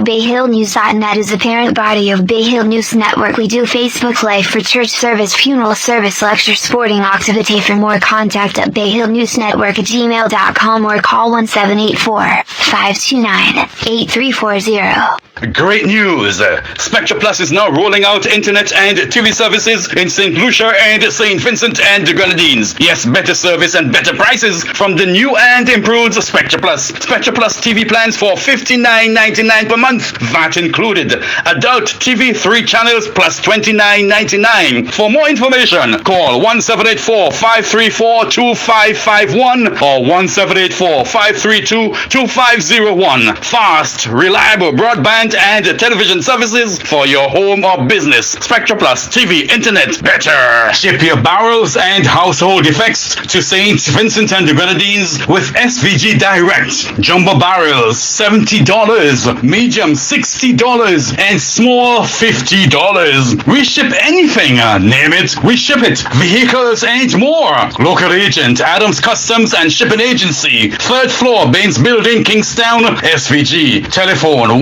www.bayhillnews.net is the parent body of Bay Hill News Network. We do Facebook Live for church service, funeral service, lecture, sporting activity. For more, contact at bayhillnewsnetwork@gmail.com or call 1784-529-8340. Great news! Spectra Plus is now rolling out internet and TV services in St. Lucia and St. Vincent and the Grenadines. Yes, better service and better prices from the new and improved Spectra Plus. Spectra Plus TV plans for $59.99 per month, VAT included. Adult TV 3 channels plus $29.99. For more information, call 1784-534-2551 or 1784-532-2501. Fast, reliable broadband and television services for your home or business. Spectra Plus TV, internet, better. Ship your barrels and household effects to St. Vincent and the Grenadines with SVG Direct. Jumbo barrels $70, medium $60, and small $50. We ship anything, name it, we ship it. Vehicles and more. Local agent, Adams Customs and Shipping Agency, 3rd floor, Baines Building, Kingstown, SVG. Telephone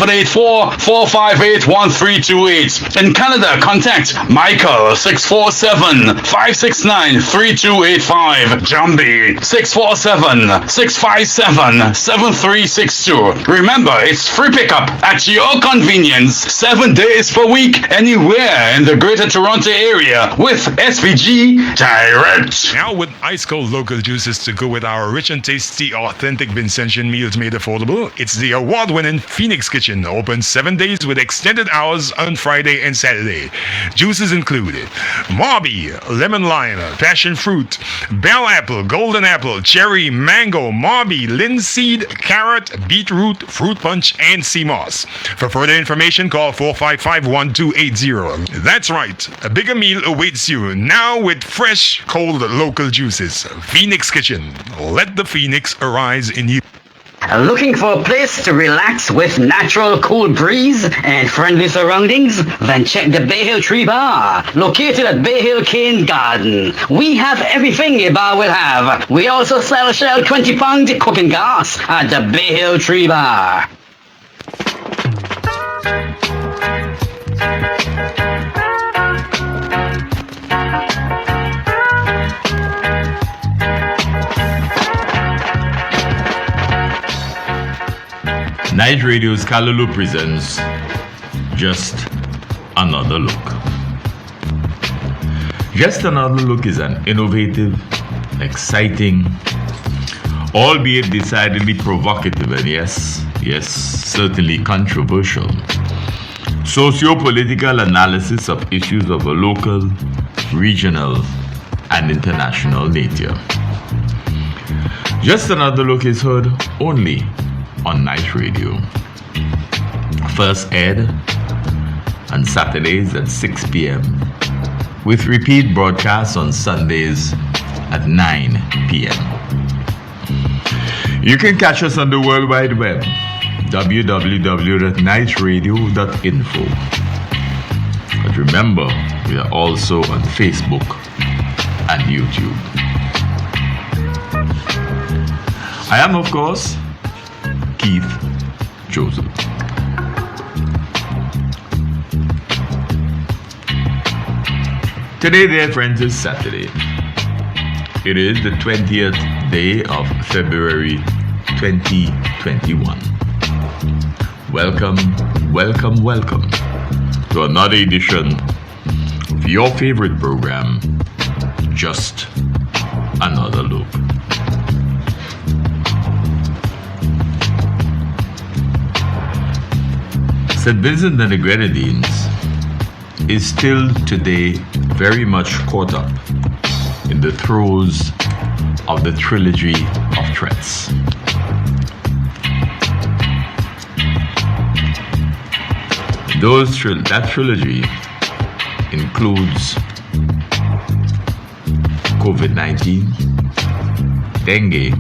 1784-458-1328. In Canada, contact Michael 647-569-3285. Jumbie 647-657-7362. Remember, it's free pickup at your convenience, 7 days per week, anywhere in the Greater Toronto area with SVG Direct. Now with ice cold local juices to go with our rich and tasty authentic Vincentian meals made affordable, it's the award-winning Phoenix Kitchen, open 7 days with extended hours on Friday and Saturday. Juices included Marby, lemon lime, passion fruit, bell apple, golden apple, cherry, mango, Marby, linseed, carrot, beetroot, fruit punch, and sea moss. For further information, call 455-1280. That's right, a bigger meal awaits you now with fresh, cold local juices. Phoenix Kitchen, let the phoenix arise in you. Looking for a place to relax with natural cool breeze and friendly surroundings? Then check the Bay Hill Tree Bar, located at Bay Hill Cane Garden. We have everything a bar will have. We also sell Shell 20-pound cooking gas at the Bay Hill Tree Bar. Night Radio's Kalulu presents Just Another Look. Just Another Look is an innovative, exciting, albeit decidedly provocative and yes, certainly controversial, socio-political analysis of issues of a local, regional, and international nature. Just Another Look is heard only on Night Radio. First aired on Saturdays at 6 p.m. with repeat broadcasts on Sundays at 9 p.m. You can catch us on the World Wide Web, www.nightradio.info. But remember, we are also on Facebook and YouTube. I am, of course, Keith Joseph. Today, dear friends, is Saturday. It is the 20th day of February 2021. Welcome to another edition of your favorite program, Just Another Look. St. Vincent and the Grenadines is still today very much caught up in the throes of the trilogy of threats. That trilogy includes COVID-19, dengue,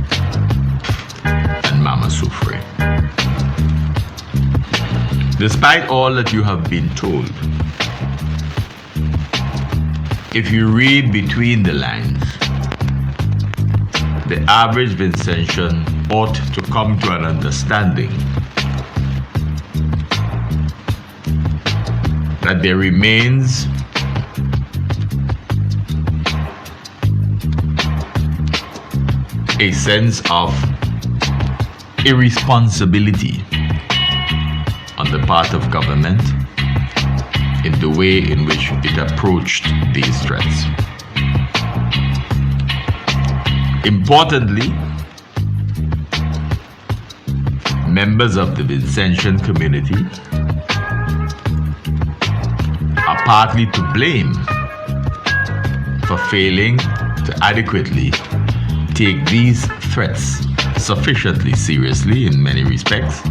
and Mama Sufre. Despite all that you have been told, if you read between the lines, the average Vincentian ought to come to an understanding that there remains a sense of irresponsibility on the part of government in the way in which it approached these threats. Importantly, members of the Vincentian community are partly to blame for failing to adequately take these threats sufficiently seriously in many respects,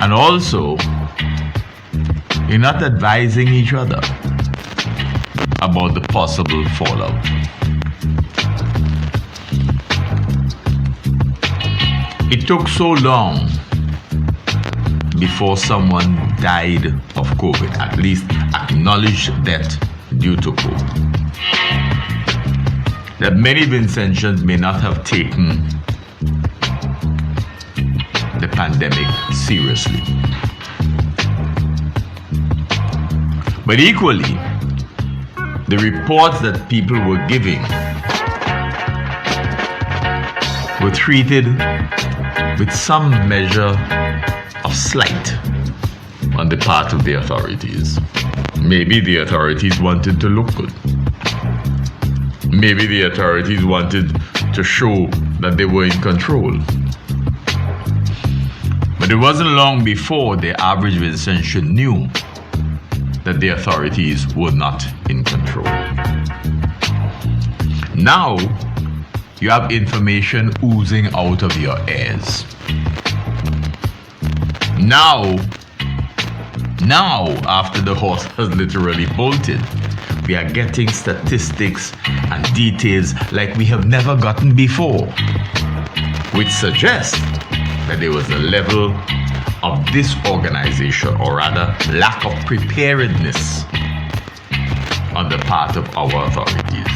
and also in not advising each other about the possible fallout. It took so long before someone died of COVID, at least acknowledged death due to COVID, that many Vincentians may not have taken the pandemic seriously. But equally, the reports that people were giving were treated with some measure of slight on the part of the authorities. Maybe the authorities wanted to look good. Maybe the authorities wanted to show that they were in control. But it wasn't long before the average Vincentian knew that the authorities were not in control. Now, you have information oozing out of your ears. Now, after the horse has literally bolted, we are getting statistics and details like we have never gotten before, which suggests that there was a level of disorganization, or rather lack of preparedness on the part of our authorities.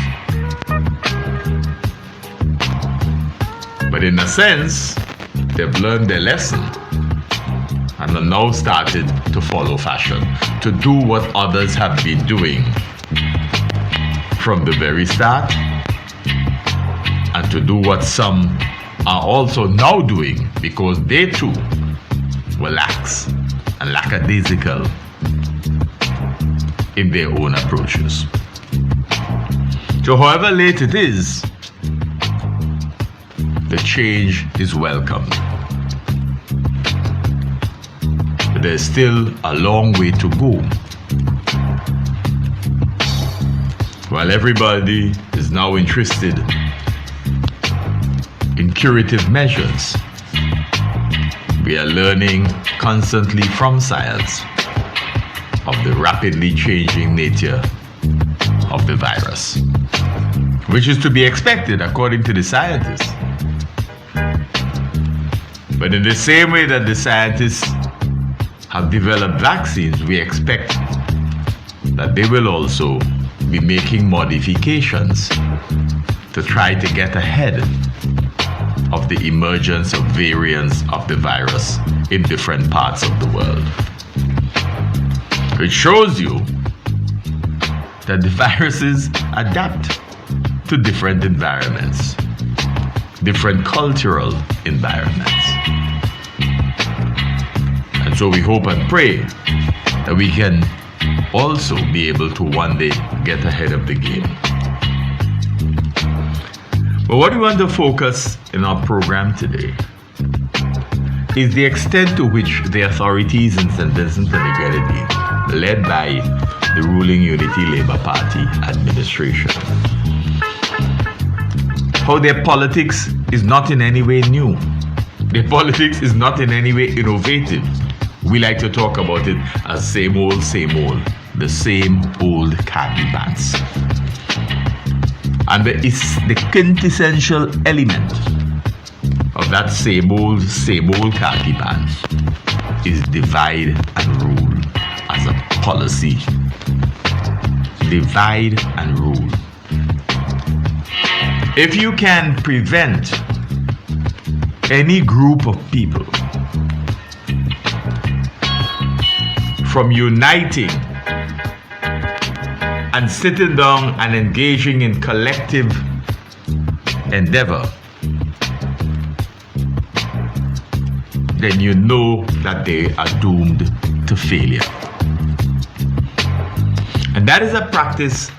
But in a sense, they've learned their lesson and are now started to follow fashion, to do what others have been doing from the very start, and to do what some are also now doing because they too were lax and lackadaisical in their own approaches. So however late it is, the change is welcome. But there's still a long way to go. While everybody is now interested in curative measures, we are learning constantly from science of the rapidly changing nature of the virus, which is to be expected according to the scientists. But in the same way that the scientists have developed vaccines, we expect that they will also be making modifications to try to get ahead of the emergence of variants of the virus in different parts of the world. It shows you that the viruses adapt to different environments, different cultural environments. And so we hope and pray that we can also be able to one day get ahead of the game. But what we want to focus in our program today is the extent to which the authorities in St. Vincent and the Grenadines, led by the ruling Unity Labour Party administration, how their politics is not in any way new. Their politics is not in any way innovative. We like to talk about it as same old, the same old khaki pants. And the quintessential element of that same old khaki pants is divide and rule as a policy. Divide and rule. If you can prevent any group of people from uniting and sitting down and engaging in collective endeavor, then you know that they are doomed to failure. And that is a practice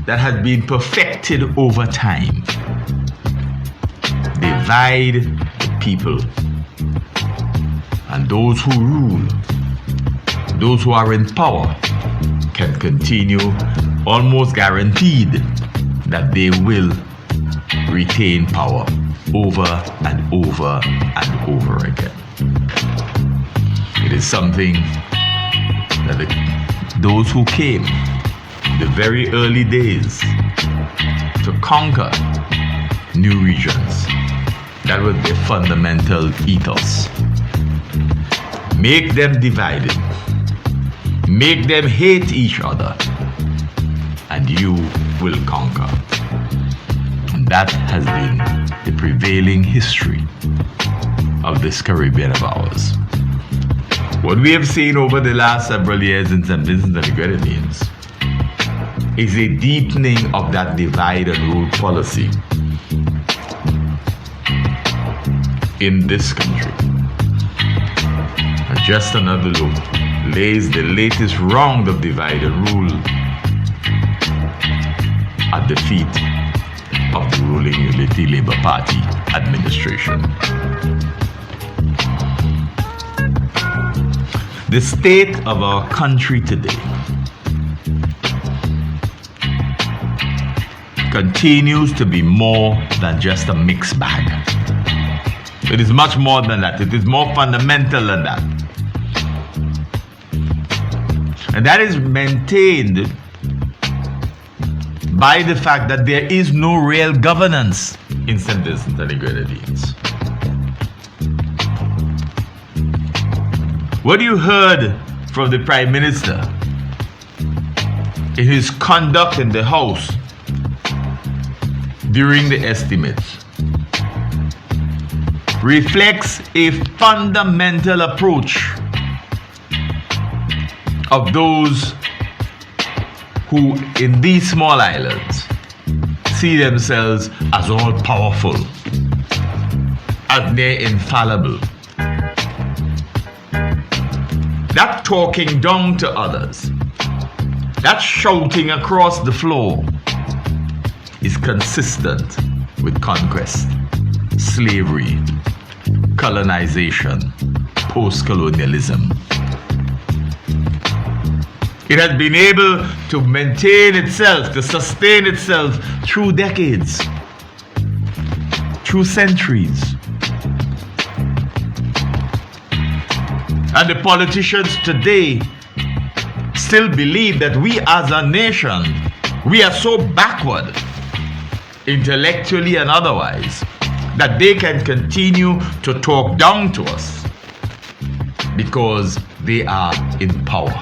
that has been perfected over time. Divide the people, and those who rule, those who are in power, can continue almost guaranteed that they will retain power over and over and over again. It is something that those who came in the very early days to conquer new regions, that was their fundamental ethos. Make them divided, make them hate each other, and you will conquer. And that has been the prevailing history of this Caribbean of ours. What we have seen over the last several years in St. Vincent and the Grenadines is a deepening of that divide and rule policy in this country. And just another look lays the latest round of divide and rule at the feet of the ruling Unity Labour Party administration. The state of our country today continues to be more than just a mixed bag. It is much more than that. It is more fundamental than that. And that is maintained by the fact that there is no real governance in St. Vincent and the Grenadines. What you heard from the Prime Minister in his conduct in the House during the estimates reflects a fundamental approach of those who in these small islands see themselves as all powerful, as they're infallible. That talking down to others, that shouting across the floor is consistent with conquest, slavery, colonization, post-colonialism. It has been able to maintain itself, to sustain itself through decades, through centuries. And the politicians today still believe that we as a nation, we are so backward, intellectually and otherwise, that they can continue to talk down to us because they are in power.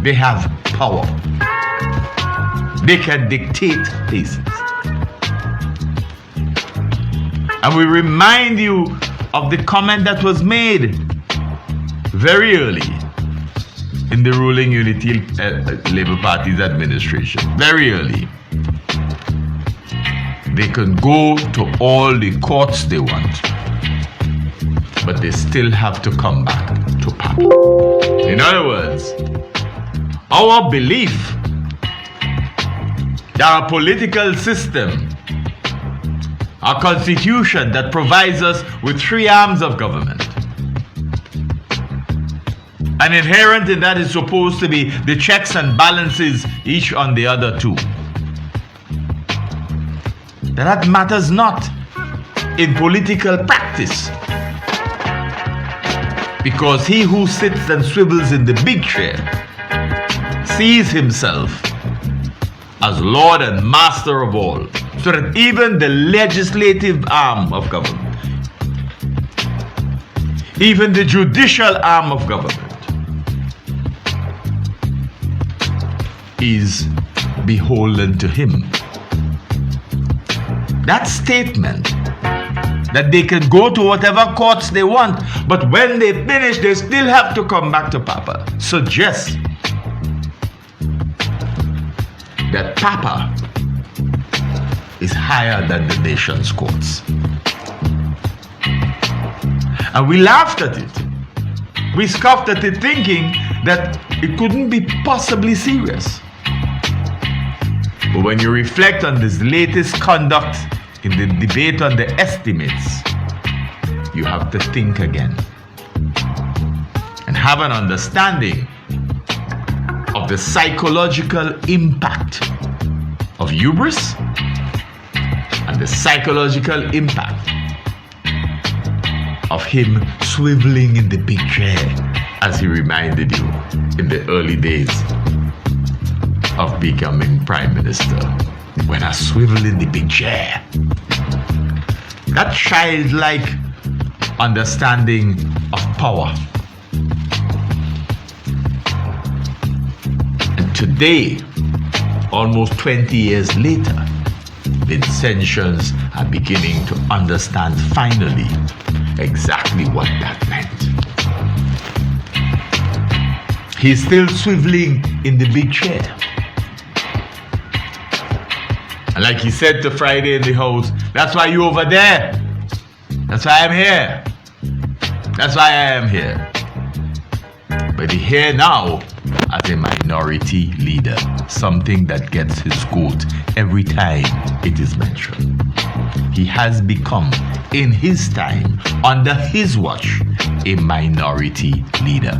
They have power. They can dictate places. And we remind you of the comment that was made very early in the ruling Unity Labour Party's administration. Very early. They can go to all the courts they want, but they still have to come back to power. In other words, our belief that our political system, our constitution that provides us with three arms of government, and inherent in that is supposed to be the checks and balances each on the other two, that matters not in political practice, because he who sits and swivels in the big chair sees himself as Lord and Master of all, so that even the legislative arm of government, even the judicial arm of government, is beholden to him. That statement that they can go to whatever courts they want, but when they finish, they still have to come back to Papa. Suggests that Papa is higher than the nation's courts. And we laughed at it. We scoffed at it, thinking that it couldn't be possibly serious. But when you reflect on this latest conduct in the debate on the estimates, you have to think again and have an understanding of the psychological impact of hubris and the psychological impact of him swiveling in the big chair, as he reminded you in the early days of becoming Prime Minister. When I swivel in the big chair. That childlike understanding of power. And today, almost 20 years later, Vincentians are beginning to understand finally exactly what that meant. He's still swiveling in the big chair. And like he said to Friday in the house, that's why you over there. That's why I'm here. That's why I am here. But he's here now as a minority leader, something that gets his quote every time it is mentioned. He has become, in his time, under his watch, a minority leader.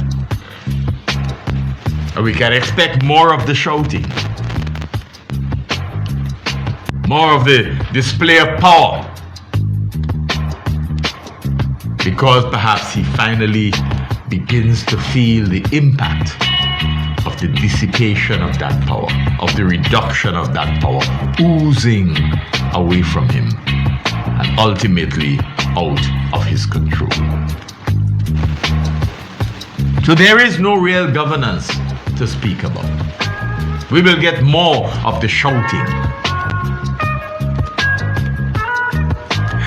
And we can expect more of the shouting, more of the display of power, because perhaps he finally begins to feel the impact of the dissipation of that power, of the reduction of that power, oozing away from him and ultimately out of his control. So there is no real governance to speak about. We will get more of the shouting.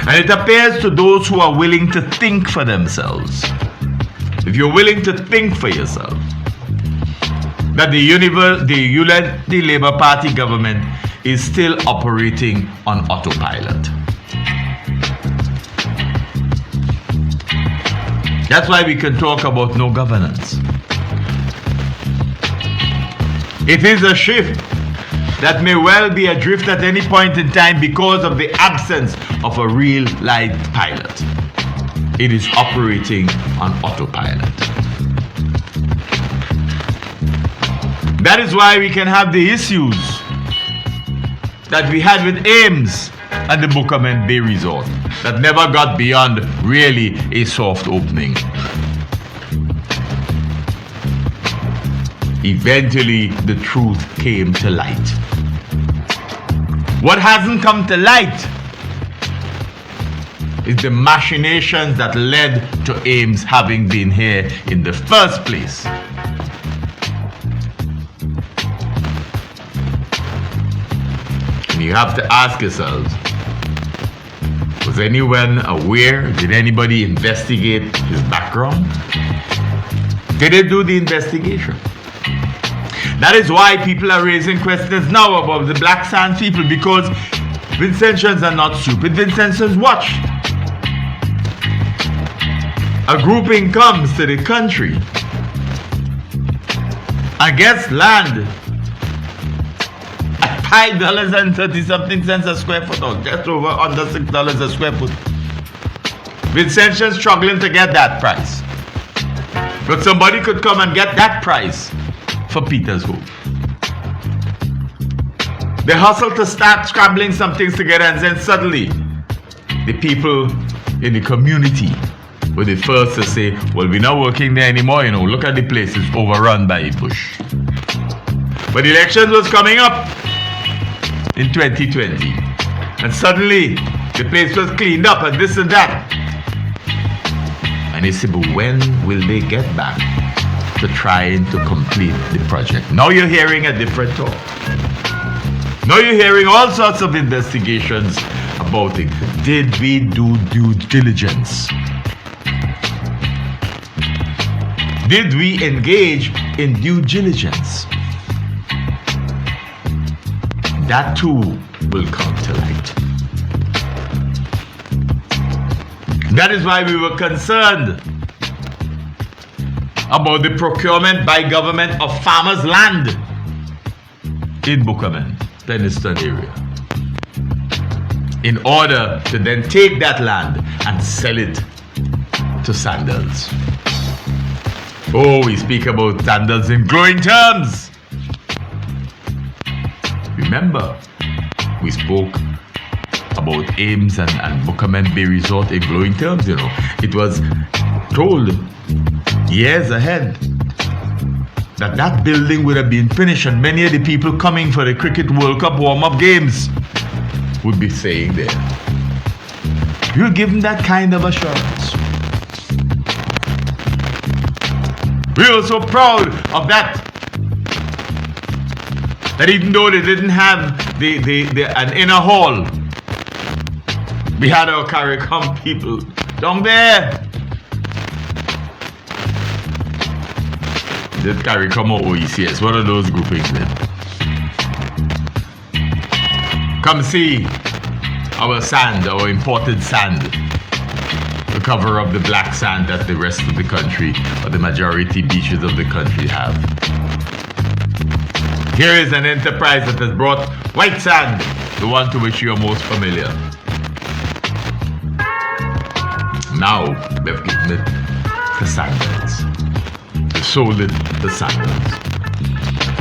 And it appears to those who are willing to think for themselves, if you're willing to think for yourself, that the Labour Party government is still operating on autopilot. That's why we can talk about no governance. It is a shift that may well be adrift at any point in time because of the absence of a real live pilot. It is operating on autopilot. That is why we can have the issues that we had with Ames and the Buckerman Bay Resort that never got beyond really a soft opening. Eventually, the truth came to light. What hasn't come to light is the machinations that led to Ames having been here in the first place. And you have to ask yourselves, was anyone aware? Did anybody investigate his background? Did they do the investigation? That is why people are raising questions now about the Black Sands people, because Vincentians are not stupid. Vincentians watch. A grouping comes to the country and gets land at $5.30 a square foot, or just over under $6 a square foot. Vincentians struggling to get that price. But somebody could come and get that price for Peter's Hope. They hustle to start scrabbling some things together, and then suddenly the people in the community were the first to say, well, we're not working there anymore, look at the place, it's overrun by bush. But the election was coming up in 2020, and suddenly the place was cleaned up and this and that. And they said, but when will they get back to trying to complete the project? Now you're hearing a different talk. Now you're hearing all sorts of investigations about it. Did we do due diligence? Did we engage in due diligence? That too will come to light. That is why we were concerned about the procurement by government of farmers' land in Bukaman, Peniston area, in order to then take that land and sell it to sandals. Oh, we speak about sandals in glowing terms. Remember, we spoke about Ames and Bukaman Bay Resort in glowing terms, you know. It was told years ahead that that building would have been finished and many of the people coming for the Cricket World Cup warm-up games would be staying there. You'll give them that kind of assurance. We were so proud of that even though they didn't have an inner hall, we had our CARICOM people down there. The CARICOM or OECS, one of those groupings then. Come see our sand, our imported sand, to cover up the black sand that the rest of the country, or the majority beaches of the country have. Here is an enterprise that has brought white sand, the one to which you are most familiar. Now they've given it to sandals. They sold it to sandals.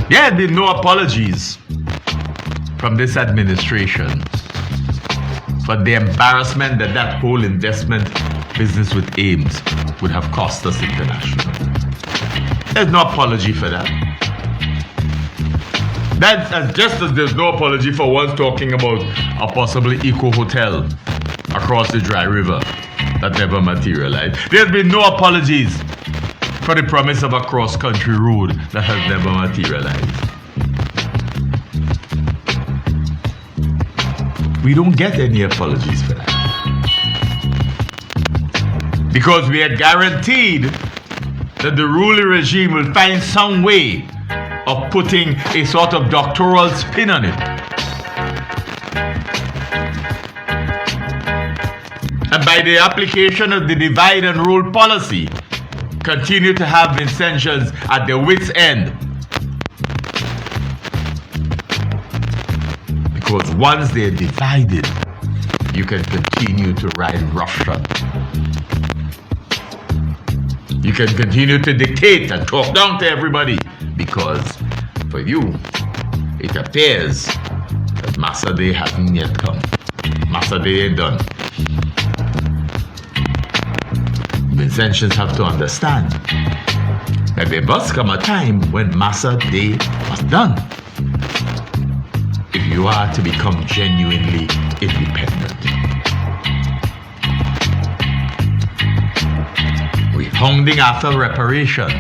There had been no apologies from this administration for the embarrassment that whole investment business with Ames would have cost us internationally. There's no apology for that. That's just as there's no apology for one talking about a possible eco-hotel across the Dry River that never materialized. There's been no apologies for the promise of a cross-country road that has never materialized. We don't get any apologies for that. Because we are guaranteed that the ruling regime will find some way of putting a sort of doctoral spin on it. And by the application of the divide and rule policy, continue to have Vincentians at their wits' end. Because once they're divided, you can continue to ride roughshod. You can continue to dictate and talk down to everybody. Because for you, it appears that Massa Day hasn't yet come. Massa Day ain't done. Vincentians have to understand that there must come a time when Massa Day was done. If you are to become genuinely independent. We're hounding after reparation.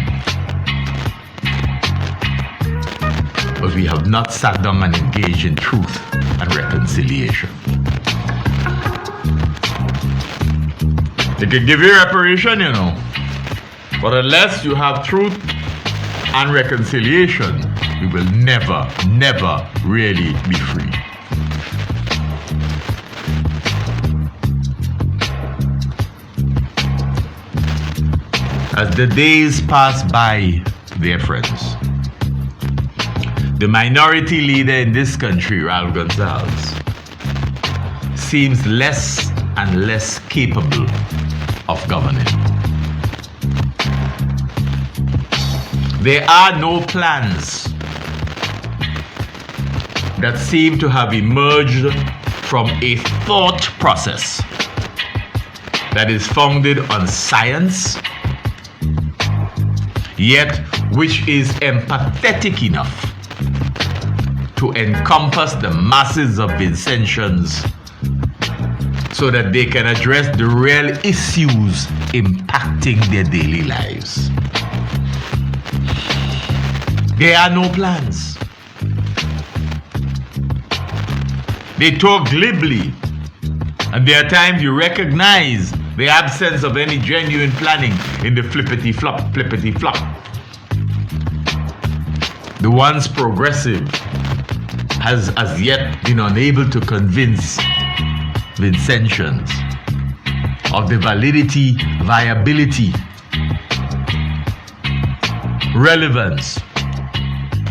But we have not sat down and engaged in truth and reconciliation. They can give you reparation, you know, but unless you have truth and reconciliation, we will never, never really be free. As the days pass by, dear friends, the minority leader in this country, Ralph Gonsalves, seems less and less capable of governing. There are no plans that seem to have emerged from a thought process that is founded on science, yet which is empathetic enough to encompass the masses of Vincentians so that they can address the real issues impacting their daily lives. There are no plans. They talk glibly And there are times you recognize the absence of any genuine planning in the flippity-flop. The once progressive has as yet been unable to convince Vincentians of the validity, viability, relevance,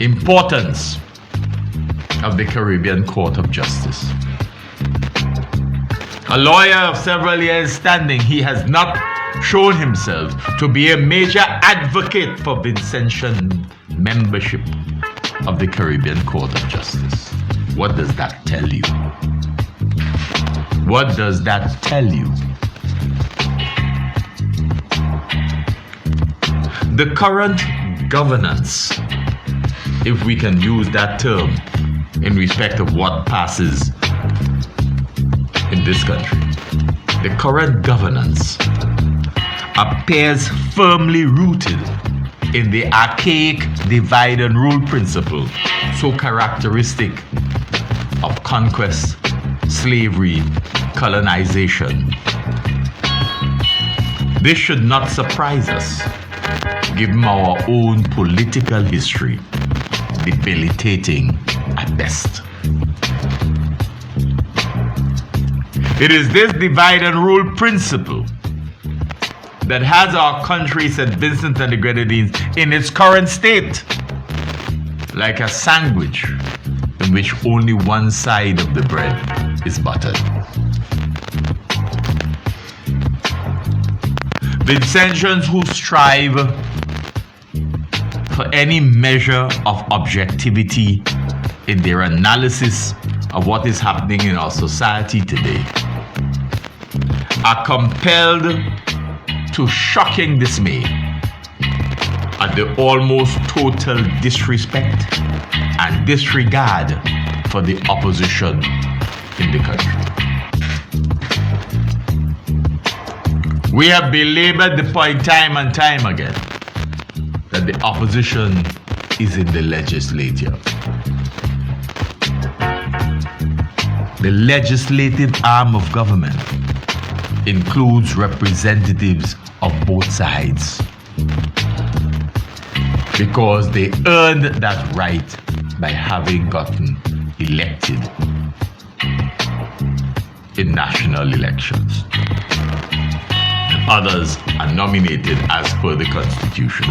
importance of the Caribbean Court of Justice. A lawyer of several years standing, he has not shown himself to be a major advocate for Vincentian membership of the Caribbean Court of Justice. What does that tell you? What does that tell you? The current governance, if we can use that term in respect of what passes in this country, the current governance appears firmly rooted in the archaic divide and rule principle, so characteristic of conquest, slavery, colonization. This should not surprise us, given our own political history, debilitating at best. It is this divide and rule principle that has our country, St. Vincent and the Grenadines, in its current state, like a sandwich in which only one side of the bread is buttered. Vincentians who strive for any measure of objectivity in their analysis of what is happening in our society today are compelled to shocking dismay at the almost total disrespect and disregard for the opposition in the country. We have belabored the point time and time again that the opposition is in the legislature. The legislative arm of government includes representatives of both sides because they earned that right by having gotten elected in national elections. Others are nominated as per the Constitution.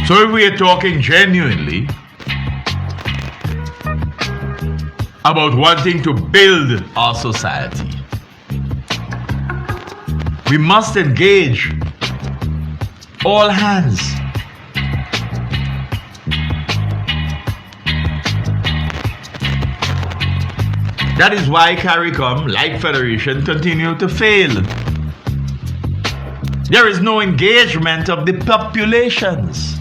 So if we are talking genuinely about wanting to build our society, we must engage all hands. That is why CARICOM, like Federation, continue to fail. There is no engagement of the populations.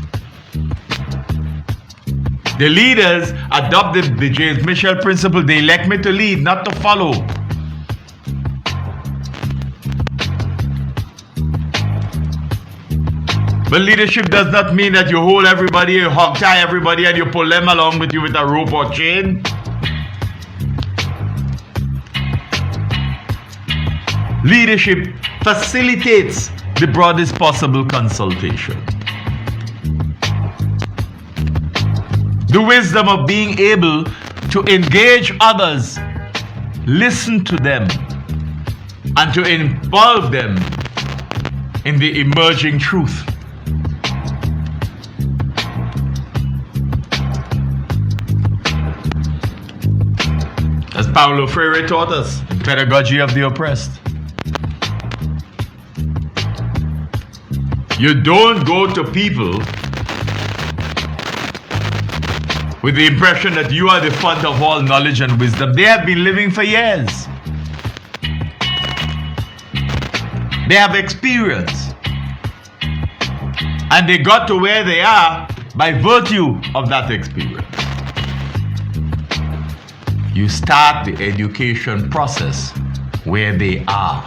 The leaders adopted the James Michel principle. They elect me to lead, not to follow. But leadership does not mean that you hold everybody, you hog tie everybody, and you pull them along with you with a rope or chain. Leadership facilitates the broadest possible consultation. The wisdom of being able to engage others, listen to them, and to involve them in the emerging truth. As Paulo Freire taught us in Pedagogy of the Oppressed, you don't go to people with the impression that you are the font of all knowledge and wisdom. They have been living for years. They have experience. And they got to where they are by virtue of that experience. You start the education process where they are.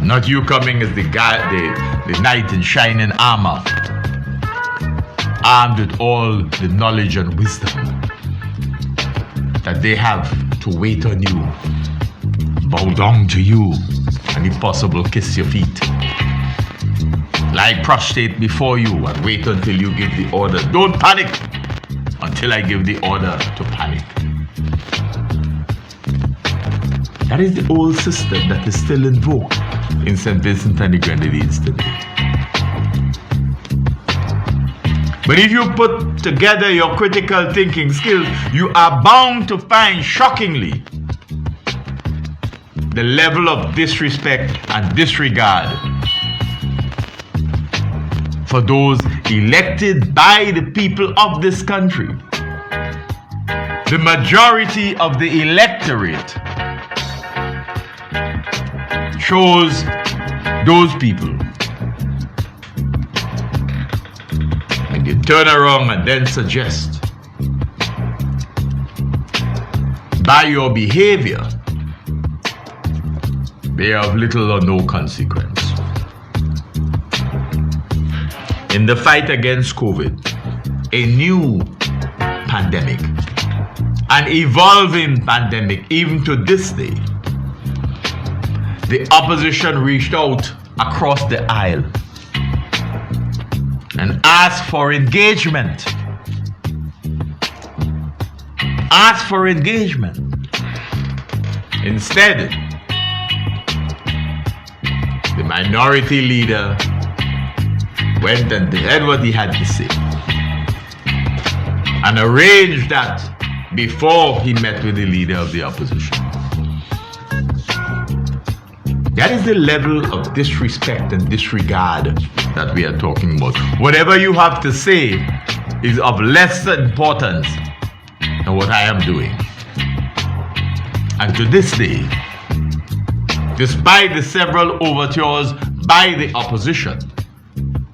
Not you coming as the knight in shining armor, armed with all the knowledge and wisdom. that they have to wait on you, bow down to you, and if possible, kiss your feet. Lie prostrate before you and wait until you give the order. Don't panic until I give the order to panic. That is the old system that is still in vogue in St. Vincent and the Grenadines today. But if you put together your critical thinking skills, you are bound to find shockingly the level of disrespect and disregard for those elected by the people of this country. The majority of the electorate chose those people. And you turn around and then suggest by your behavior they are of little or no consequence. In the fight against COVID, a new pandemic, an evolving pandemic, even to this day, the opposition reached out across the aisle and asked for engagement. Asked for engagement. Instead, the minority leader went and said what he had to say and arranged that before he met with the leader of the opposition. That is the level of disrespect and disregard that we are talking about. Whatever you have to say is of less importance than what I am doing. And to this day, despite the several overtures by the opposition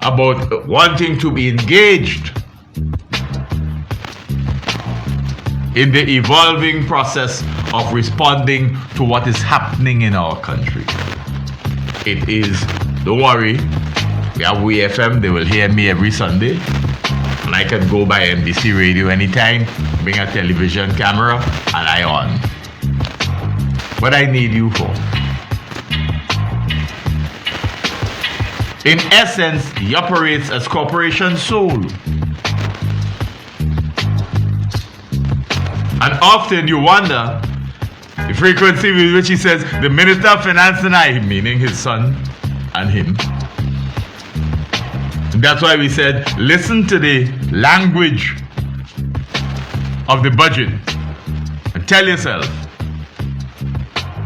about wanting to be engaged in the evolving process of responding to what is happening in our country, it is, don't worry, we have WeFM, they will hear me every Sunday, and I can go by NBC radio anytime, bring a television camera, and I on. What I need you for? In essence, he operates as corporation soul. And often you wonder the frequency with which he says, the Minister of Finance and I, meaning his son and him. And that's why we said, listen to the language of the budget and tell yourself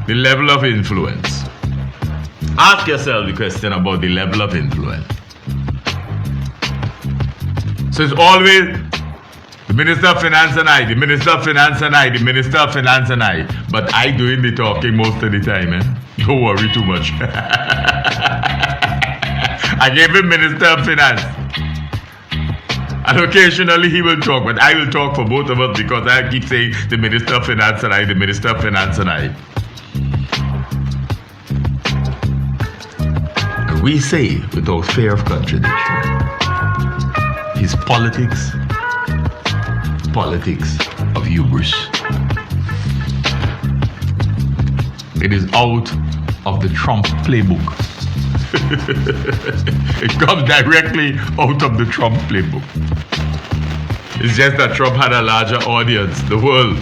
the level of influence. Ask yourself the question about the level of influence. So it's always the Minister of Finance and I, the Minister of Finance and I, the Minister of Finance and I. But I doing the talking most of the time, Don't worry too much. I gave him Minister of Finance. And occasionally he will talk, but I will talk for both of us because I keep saying the Minister of Finance and I, the Minister of Finance and I. And we say without fear of contradiction, his politics of hubris. It is out of the Trump playbook. It comes directly out of the Trump playbook. It's just that Trump had a larger audience, the world.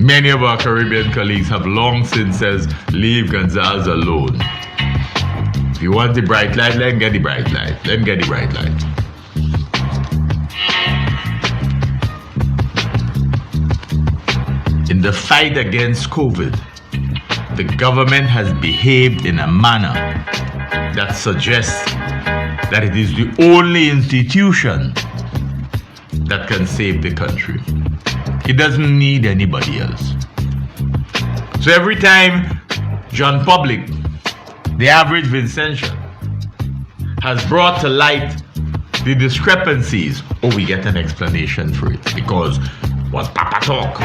Many of our Caribbean colleagues have long since said, leave Gonzalez alone. If you want the bright light, let him get the bright light. Let him get the bright light. In the fight against COVID, the government has behaved in a manner that suggests that it is the only institution that can save the country. It doesn't need anybody else. So every time John Public, the average Vincentian, has brought to light the discrepancies, we get an explanation for it. Because what Papa talk,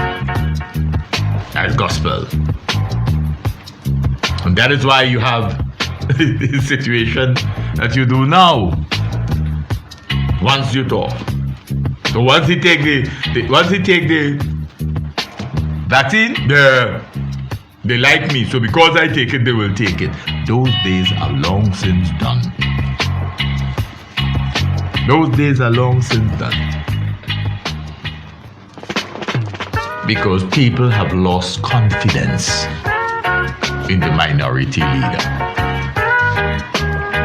that's gospel. And that is why you have the situation that you do now. Once you talk, So once he take the vaccine, they like me. So because I take it, they will take it. Those days are long since done. Those days are long since done. Because people have lost confidence in the minority leader.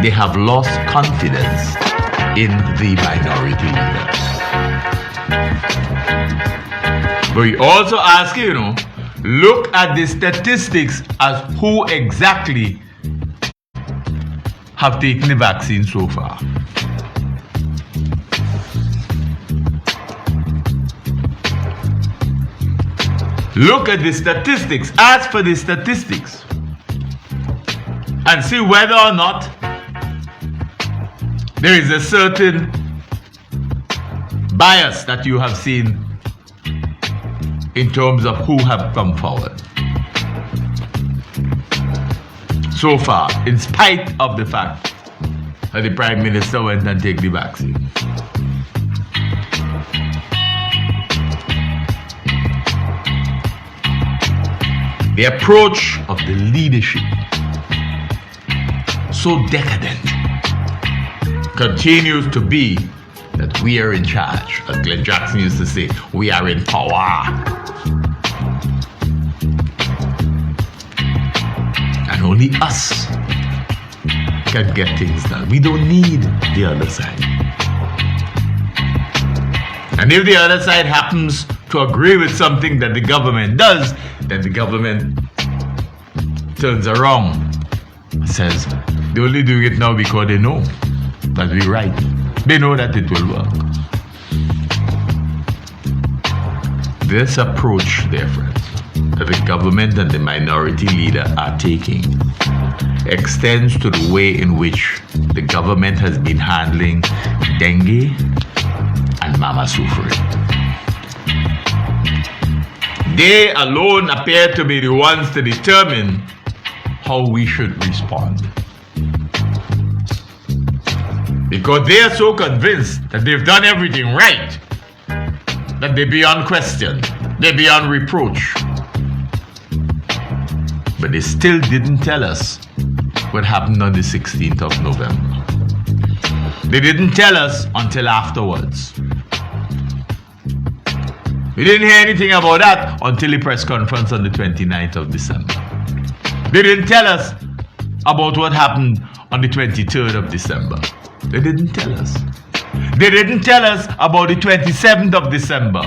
They have lost confidence in the minority leader. But we also ask you, look at the statistics as who exactly have taken the vaccine so far. Look at the statistics, ask for the statistics, and see whether or not there is a certain bias that you have seen in terms of who have come forward. So far, in spite of the fact that the Prime Minister went and took the vaccine. The approach of the leadership, so decadent, continues to be that we are in charge. As Glenn Jackson used to say, we are in power. And only us can get things done. We don't need the other side. And if the other side happens to agree with something that the government does, then the government turns around and says, they're only doing it now because they know that we're right. They know that it will work. This approach, dear friends, that the government and the minority leader are taking extends to the way in which the government has been handling dengue and Mama Sufre. They alone appear to be the ones to determine how we should respond. Because they are so convinced that they've done everything right, that they're beyond question, they're beyond reproach. But they still didn't tell us what happened on the 16th of November. They didn't tell us until afterwards. We didn't hear anything about that until the press conference on the 29th of December. They didn't tell us about what happened on the 23rd of December. They didn't tell us. They didn't tell us about the 27th of December.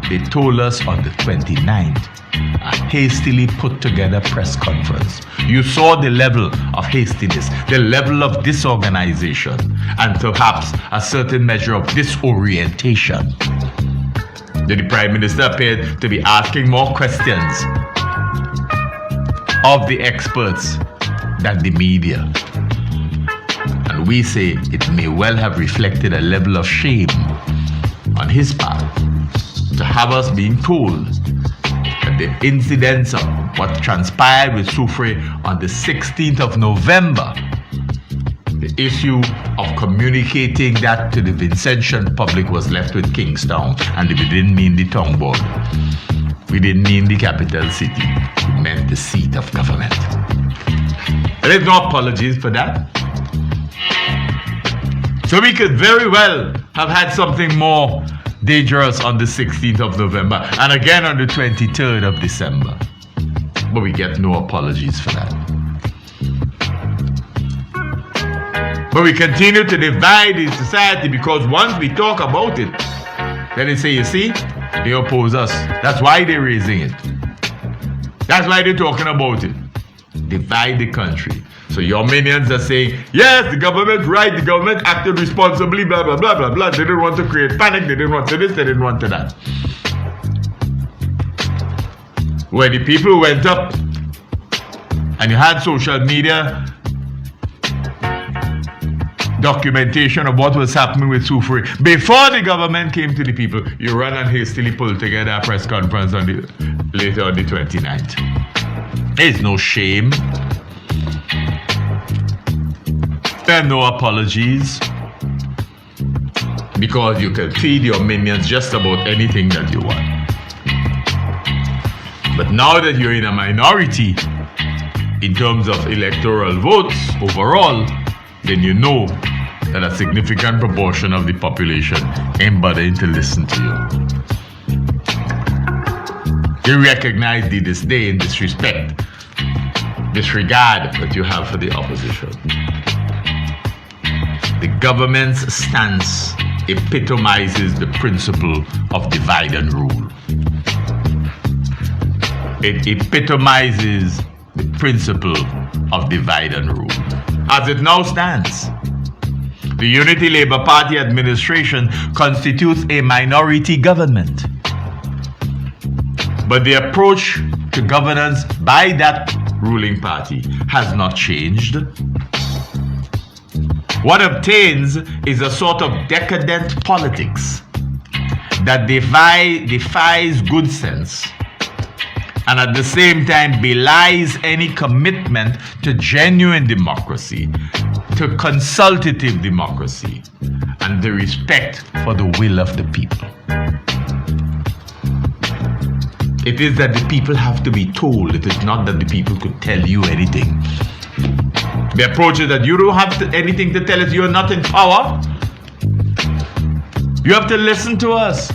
They told us on the 29th, a hastily put together press conference. You saw the level of hastiness, the level of disorganization, and perhaps a certain measure of disorientation. The Prime Minister appeared to be asking more questions of the experts than the media. And we say it may well have reflected a level of shame on his part to have us being told that the incidents of what transpired with Sufre on the 16th of November, the issue of communicating that to the Vincentian public was left with Kingstown, and we didn't mean the tongue board. We didn't mean the capital city. We meant the seat of government. There is no apologies for that. So we could very well have had something more dangerous on the 16th of November and again on the 23rd of December. But we get no apologies for that. But we continue to divide the society because once we talk about it, then they say, you see, they oppose us. That's why they're raising it. That's why they're talking about it. Divide the country. So your minions are saying, yes, the government right, the government acted responsibly, blah, blah, blah, blah, blah. They didn't want to create panic, they didn't want to this, they didn't want to that. Where the people went up and you had social media documentation of what was happening with Sufre before the government came to the people, you run and hastily pull together a press conference later on the 29th. There's no shame. There are no apologies. because you can feed your minions just about anything that you want. But now that you're in a minority in terms of electoral votes overall, then you know that a significant proportion of the population ain't bothering to listen to you. They recognize the disdain, disrespect, disregard that you have for the opposition. The government's stance epitomizes the principle of divide and rule. It epitomizes the principle of divide and rule. As it now stands, the Unity Labour Party administration constitutes a minority government. But the approach to governance by that ruling party has not changed. What obtains is a sort of decadent politics that defies good sense and at the same time belies any commitment to genuine democracy, to consultative democracy, and the respect for the will of the people. It is that the people have to be told. It is not that the people could tell you anything. The approach is that you don't have anything to tell us. You're not in power. You have to listen to us.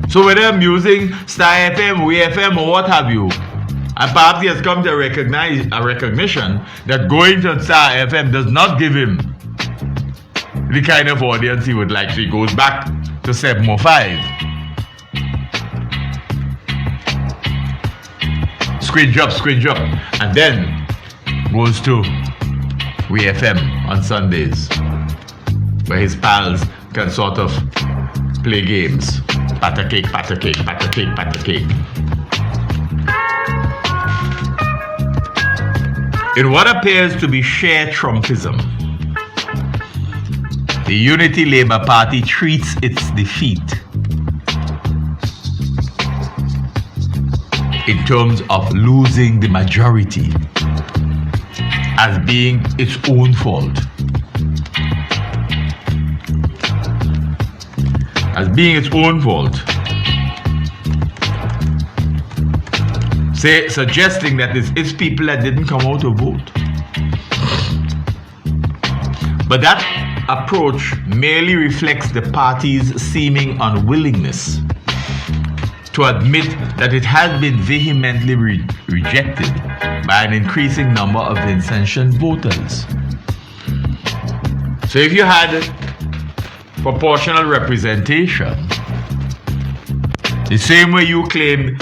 So whether I'm using Star FM, WFM, or what have you, and perhaps he has come to a recognition that going to Star FM does not give him the kind of audience he would like. So he goes back to 705. Screen drop, and then goes to WFM on Sundays, where his pals can sort of play games. Patter cake, patter cake, patter cake, patter cake. In what appears to be sheer Trumpism, the Unity Labour Party treats its defeat in terms of losing the majority as being its own fault. As being its own fault. Suggesting that it's people that didn't come out to vote. But that approach merely reflects the party's seeming unwillingness to admit that it has been vehemently rejected by an increasing number of insentient voters. So if you had proportional representation, the same way you claimed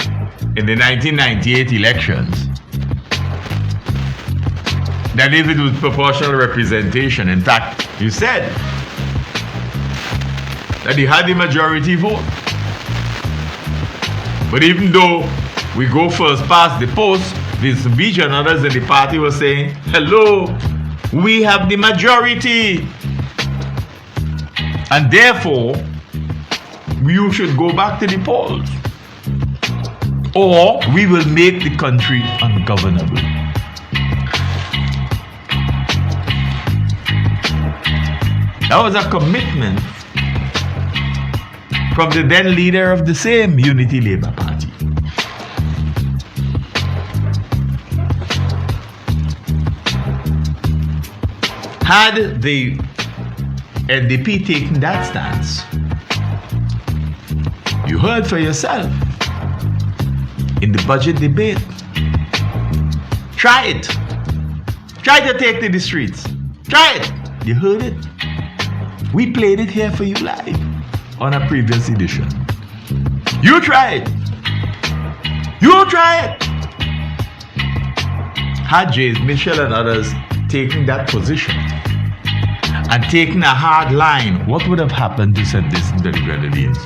in the 1998 elections, that if it was proportional representation, in fact, you said that you had the majority vote. But even though we go first past the post, the speech and others in the party were saying, hello, we have the majority. And therefore, you should go back to the polls. Or we will make the country ungovernable. That was a commitment from the then leader of the same Unity Labour Party. Had the NDP taken that stance, you heard for yourself in the budget debate. Try it. Try to take to the streets. Try it. You heard it. We played it here for you live on a previous edition. You try it. You try it. Had James Mitchell and others taken that position and taken a hard line, what would have happened to St. Vincent and the Grenadines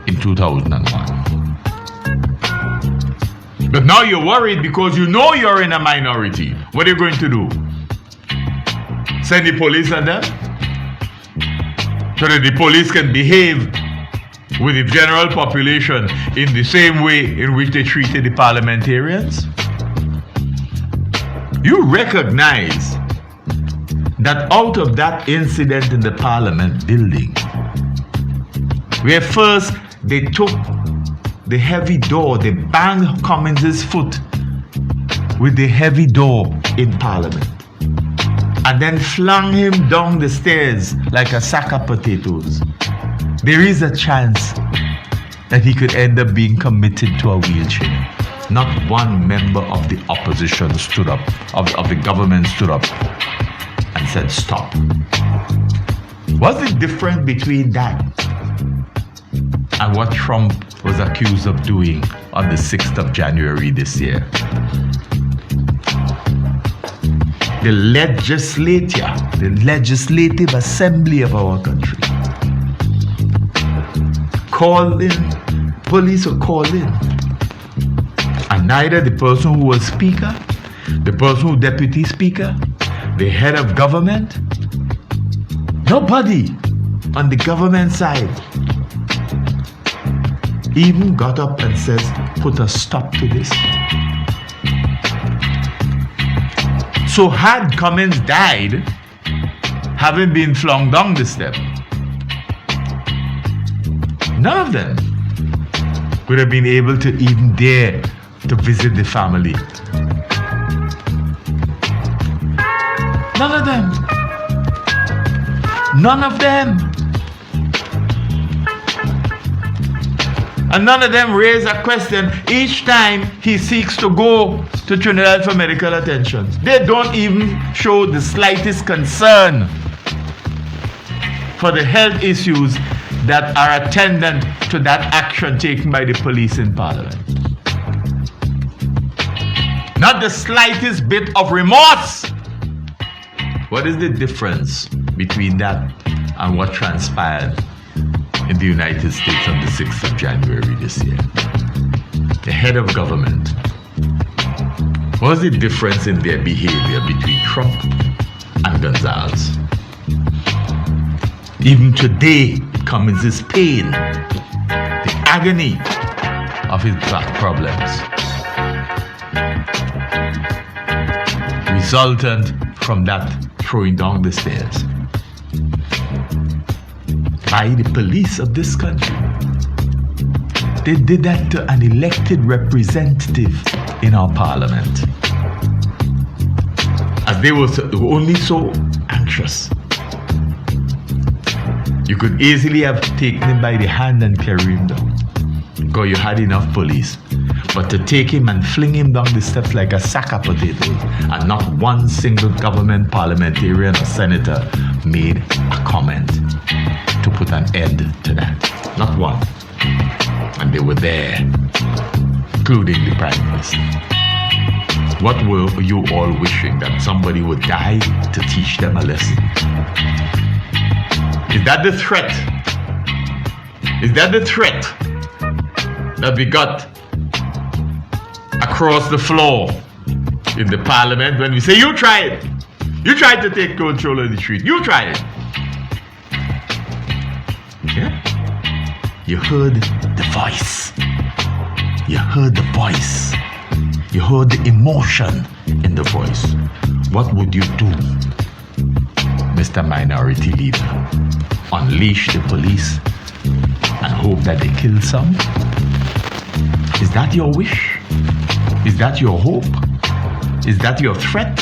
in 2001? But now you're worried because you know you're in a minority. What are you going to do? Send the police on them? So that the police can behave with the general population in the same way in which they treated the parliamentarians? You recognize that out of that incident in the Parliament building, where first they took the heavy door, they banged Cummins' foot with the heavy door in Parliament, and then flung him down the stairs like a sack of potatoes, there is a chance that he could end up being committed to a wheelchair. Not one member of the opposition stood up, of the government stood up and said, stop. What's the difference between that and what Trump was accused of doing on the 6th of January this year? The legislative assembly of our country called in, police were called in, and neither the person who was speaker, the person who deputy speaker, the head of government, nobody on the government side even got up and says, put a stop to this. So had Cummins died, having been flung down the step, none of them would have been able to even dare to visit the family. None of them. None of them. And none of them raise a question each time he seeks to go to Trinidad for medical attention. They don't even show the slightest concern for the health issues that are attendant to that action taken by the police in Parliament. Not the slightest bit of remorse. What is the difference between that and what transpired in the United States on the 6th of January this year? The head of government. What was the difference in their behavior between Trump and Gonzalez? Even today, it comes his pain, the agony of his back problems, resultant from that throwing down the stairs by the police of this country. They did that to an elected representative in our parliament, as they were only so anxious. You could easily have taken him by the hand and carried him down, because you had enough police. But to take him and fling him down the steps like a sack of potatoes, and not one single government parliamentarian or senator made a comment to put an end to that. Not one. And they were there, including the Prime Minister. What were you all wishing? That somebody would die to teach them a lesson? Is that the threat? Is that the threat that we got across the floor in the parliament when we say, you try it. You tried to take control of the street. You try it. Yeah? You heard the voice. You heard the voice. You heard the emotion in the voice. What would you do, Mr. Minority Leader? Unleash the police and hope that they kill some? Is that your wish? Is that your hope? Is that your threat?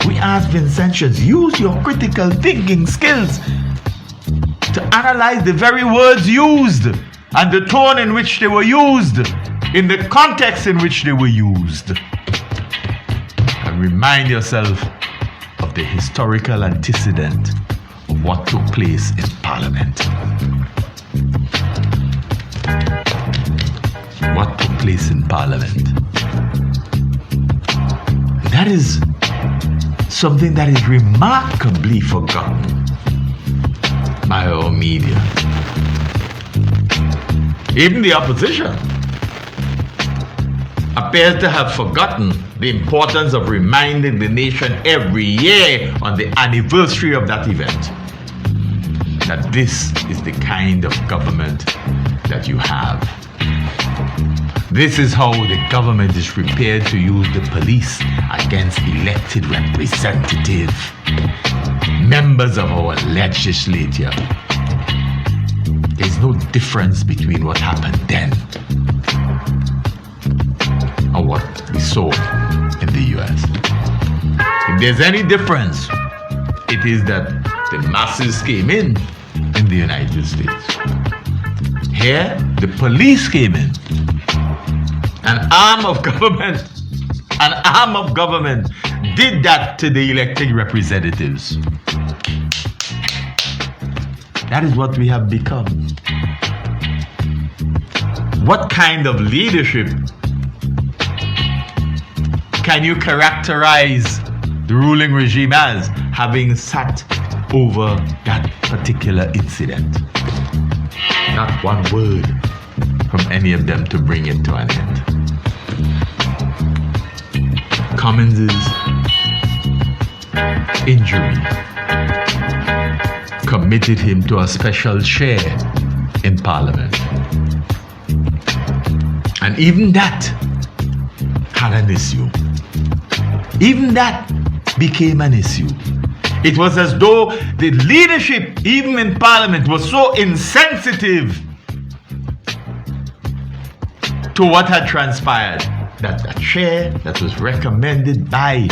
We ask Vincentians, use your critical thinking skills to analyze the very words used and the tone in which they were used, in the context in which they were used. And remind yourself of the historical antecedent of what took place in Parliament. What took place in Parliament. That is something that is remarkably forgotten by our media. Even the opposition appears to have forgotten the importance of reminding the nation every year on the anniversary of that event that this is the kind of government that you have. This is how the government is prepared to use the police against elected representative members of our legislature. There's no difference between what happened then and what we saw in the US. If there's any difference, it is that the masses came in the United States. Here, the police came in. An arm of government did that to the elected representatives. That is what we have become. What kind of leadership can you characterize the ruling regime as, having sat over that particular incident? Not one word from any of them to bring it to an end. Cummins' injury committed him to a special chair in Parliament. And even that had an issue. Even that became an issue. It was as though the leadership, even in Parliament, was so insensitive to what had transpired that a chair that was recommended by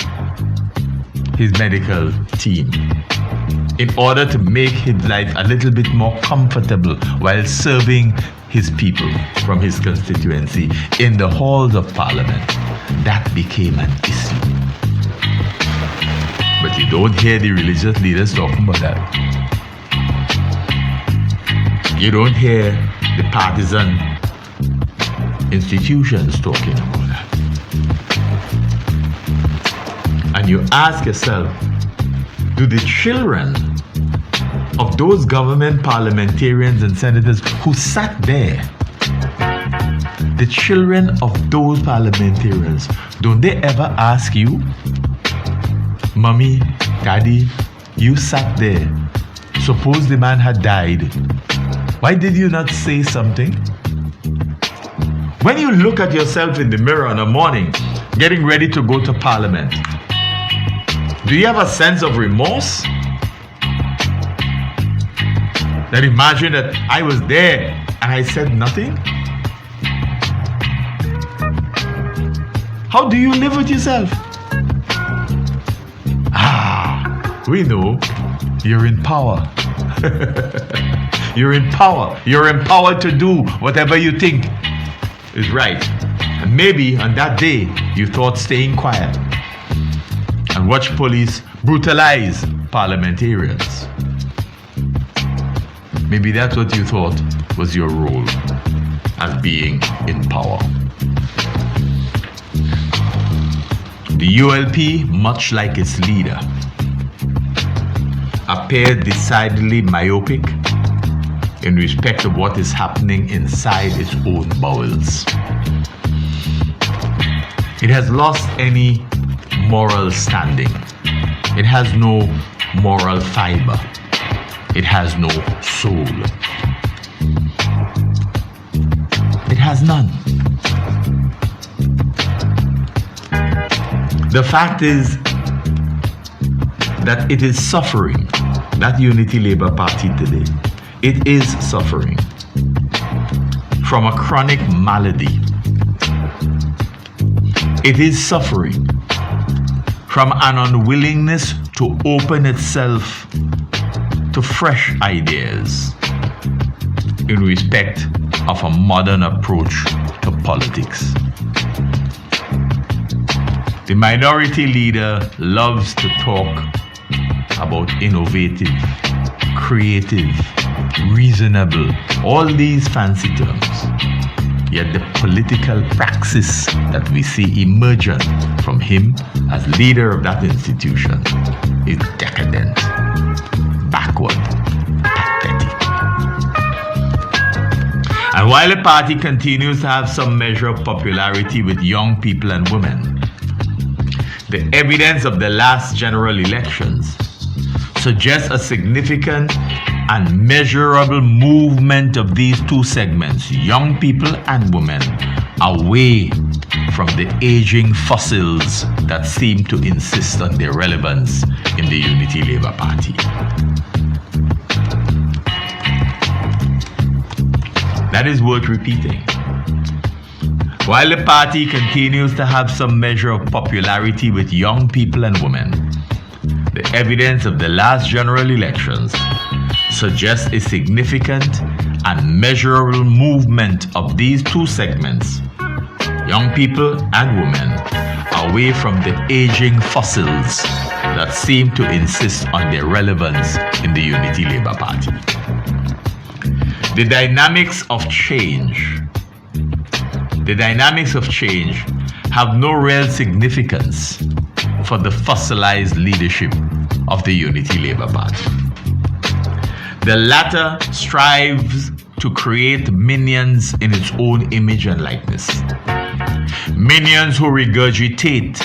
his medical team in order to make his life a little bit more comfortable while serving his people from his constituency in the halls of Parliament, that became an issue. But you don't hear the religious leaders talking about that. You don't hear the partisan institutions talking about that. And you ask yourself, do the children of those government parliamentarians and senators who sat there, the children of those parliamentarians, don't they ever ask you, Mommy, Daddy, you sat there. Suppose the man had died. Why did you not say something? When you look at yourself in the mirror in the morning, getting ready to go to Parliament, do you have a sense of remorse? That imagine that I was there and I said nothing? How do you live with yourself? We know you're in power. You're in power. You're empowered to do whatever you think is right. And maybe on that day, you thought staying quiet and watch police brutalize parliamentarians. Maybe that's what you thought was your role as being in power. The ULP, much like its leader, appeared decidedly myopic in respect of what is happening inside its own bowels. It has lost any moral standing. It has no moral fiber. It has no soul. It has none. The fact is that it is suffering. That Unity Labour Party today, it is suffering from a chronic malady. It is suffering from an unwillingness to open itself to fresh ideas in respect of a modern approach to politics. The minority leader loves to talk about innovative, creative, reasonable, all these fancy terms. Yet the political praxis that we see emergent from him as leader of that institution is decadent, backward, pathetic. And while the party continues to have some measure of popularity with young people and women, the evidence of the last general elections suggests a significant and measurable movement of these two segments, young people and women, away from the aging fossils that seem to insist on their relevance in the Unity Labour Party. That is worth repeating. While the party continues to have some measure of popularity with young people and women, the evidence of the last general elections suggests a significant and measurable movement of these two segments, young people and women, away from the aging fossils that seem to insist on their relevance in the Unity Labour Party. The dynamics of change have no real significance for the fossilized leadership of the Unity Labour Party. The latter strives to create minions in its own image and likeness. Minions who regurgitate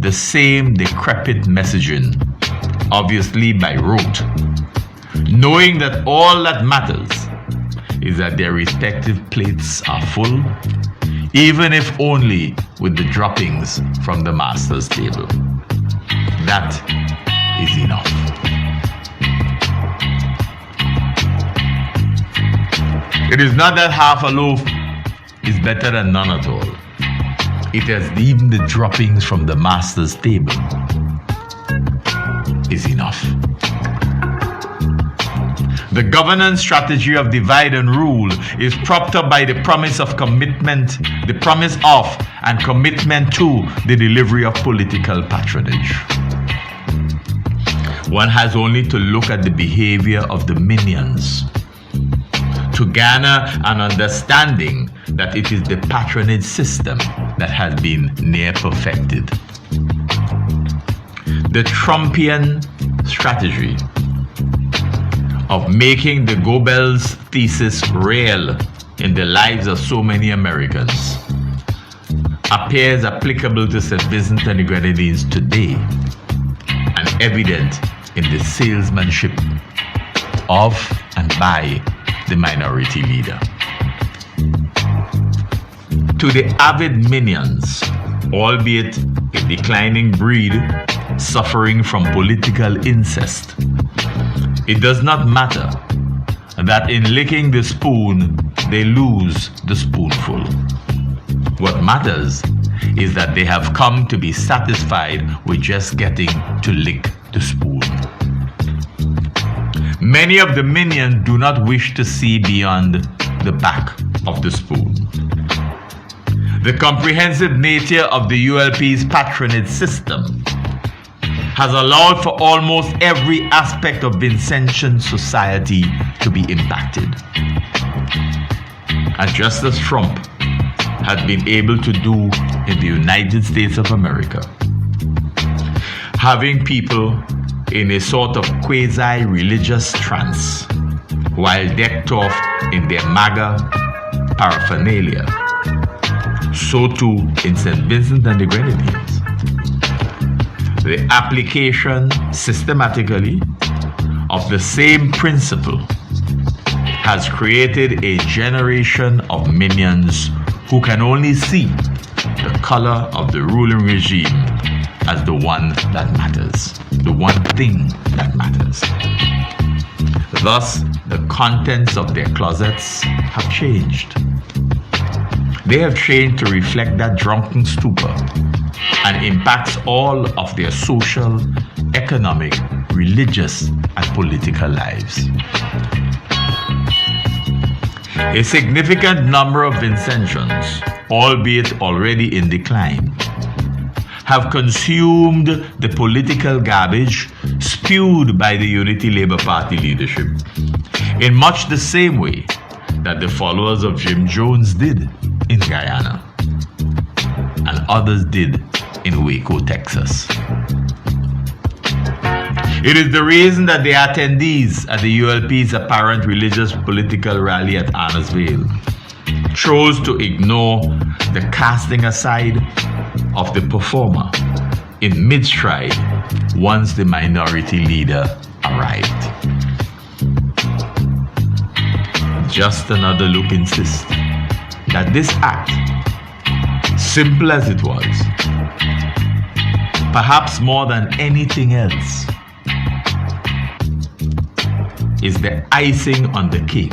the same decrepit messaging, obviously by rote, knowing that all that matters is that their respective plates are full, even if only with the droppings from the master's table. That is enough. It is not that half a loaf is better than none at all. It has even the droppings from the master's table is enough. The governance strategy of divide and rule is propped up by the promise of commitment, the promise of and commitment to the delivery of political patronage. One has only to look at the behavior of the minions to garner an understanding that it is the patronage system that has been near perfected. The Trumpian strategy of making the Goebbels thesis real in the lives of so many Americans appears applicable to St. Vincent and the Grenadines today and evident in the salesmanship of and by the minority leader. To the avid minions, albeit a declining breed suffering from political incest, it does not matter that in licking the spoon, they lose the spoonful. What matters is that they have come to be satisfied with just getting to lick the spoon. Many of the minions do not wish to see beyond the back of the spoon. The comprehensive nature of the ULP's patronage system has allowed for almost every aspect of Vincentian society to be impacted. And just as Trump had been able to do in the United States of America, having people in a sort of quasi-religious trance while decked off in their MAGA paraphernalia, so too in St. Vincent and the Grenadines. The application systematically of the same principle has created a generation of minions who can only see the color of the ruling regime as the one that matters, the one thing that matters. Thus, the contents of their closets have changed. They have changed to reflect that drunken stupor and impacts all of their social, economic, religious, and political lives. A significant number of Vincentians, albeit already in decline, have consumed the political garbage spewed by the Unity Labour Party leadership in much the same way that the followers of Jim Jones did in Guyana and others did in Waco, Texas. It is the reason that the attendees at the ULP's apparent religious political rally at Annesville chose to ignore the casting aside of the performer in mid-stride once the minority leader arrived. Just Another Look insists that this act simple as it was, perhaps more than anything else, is the icing on the cake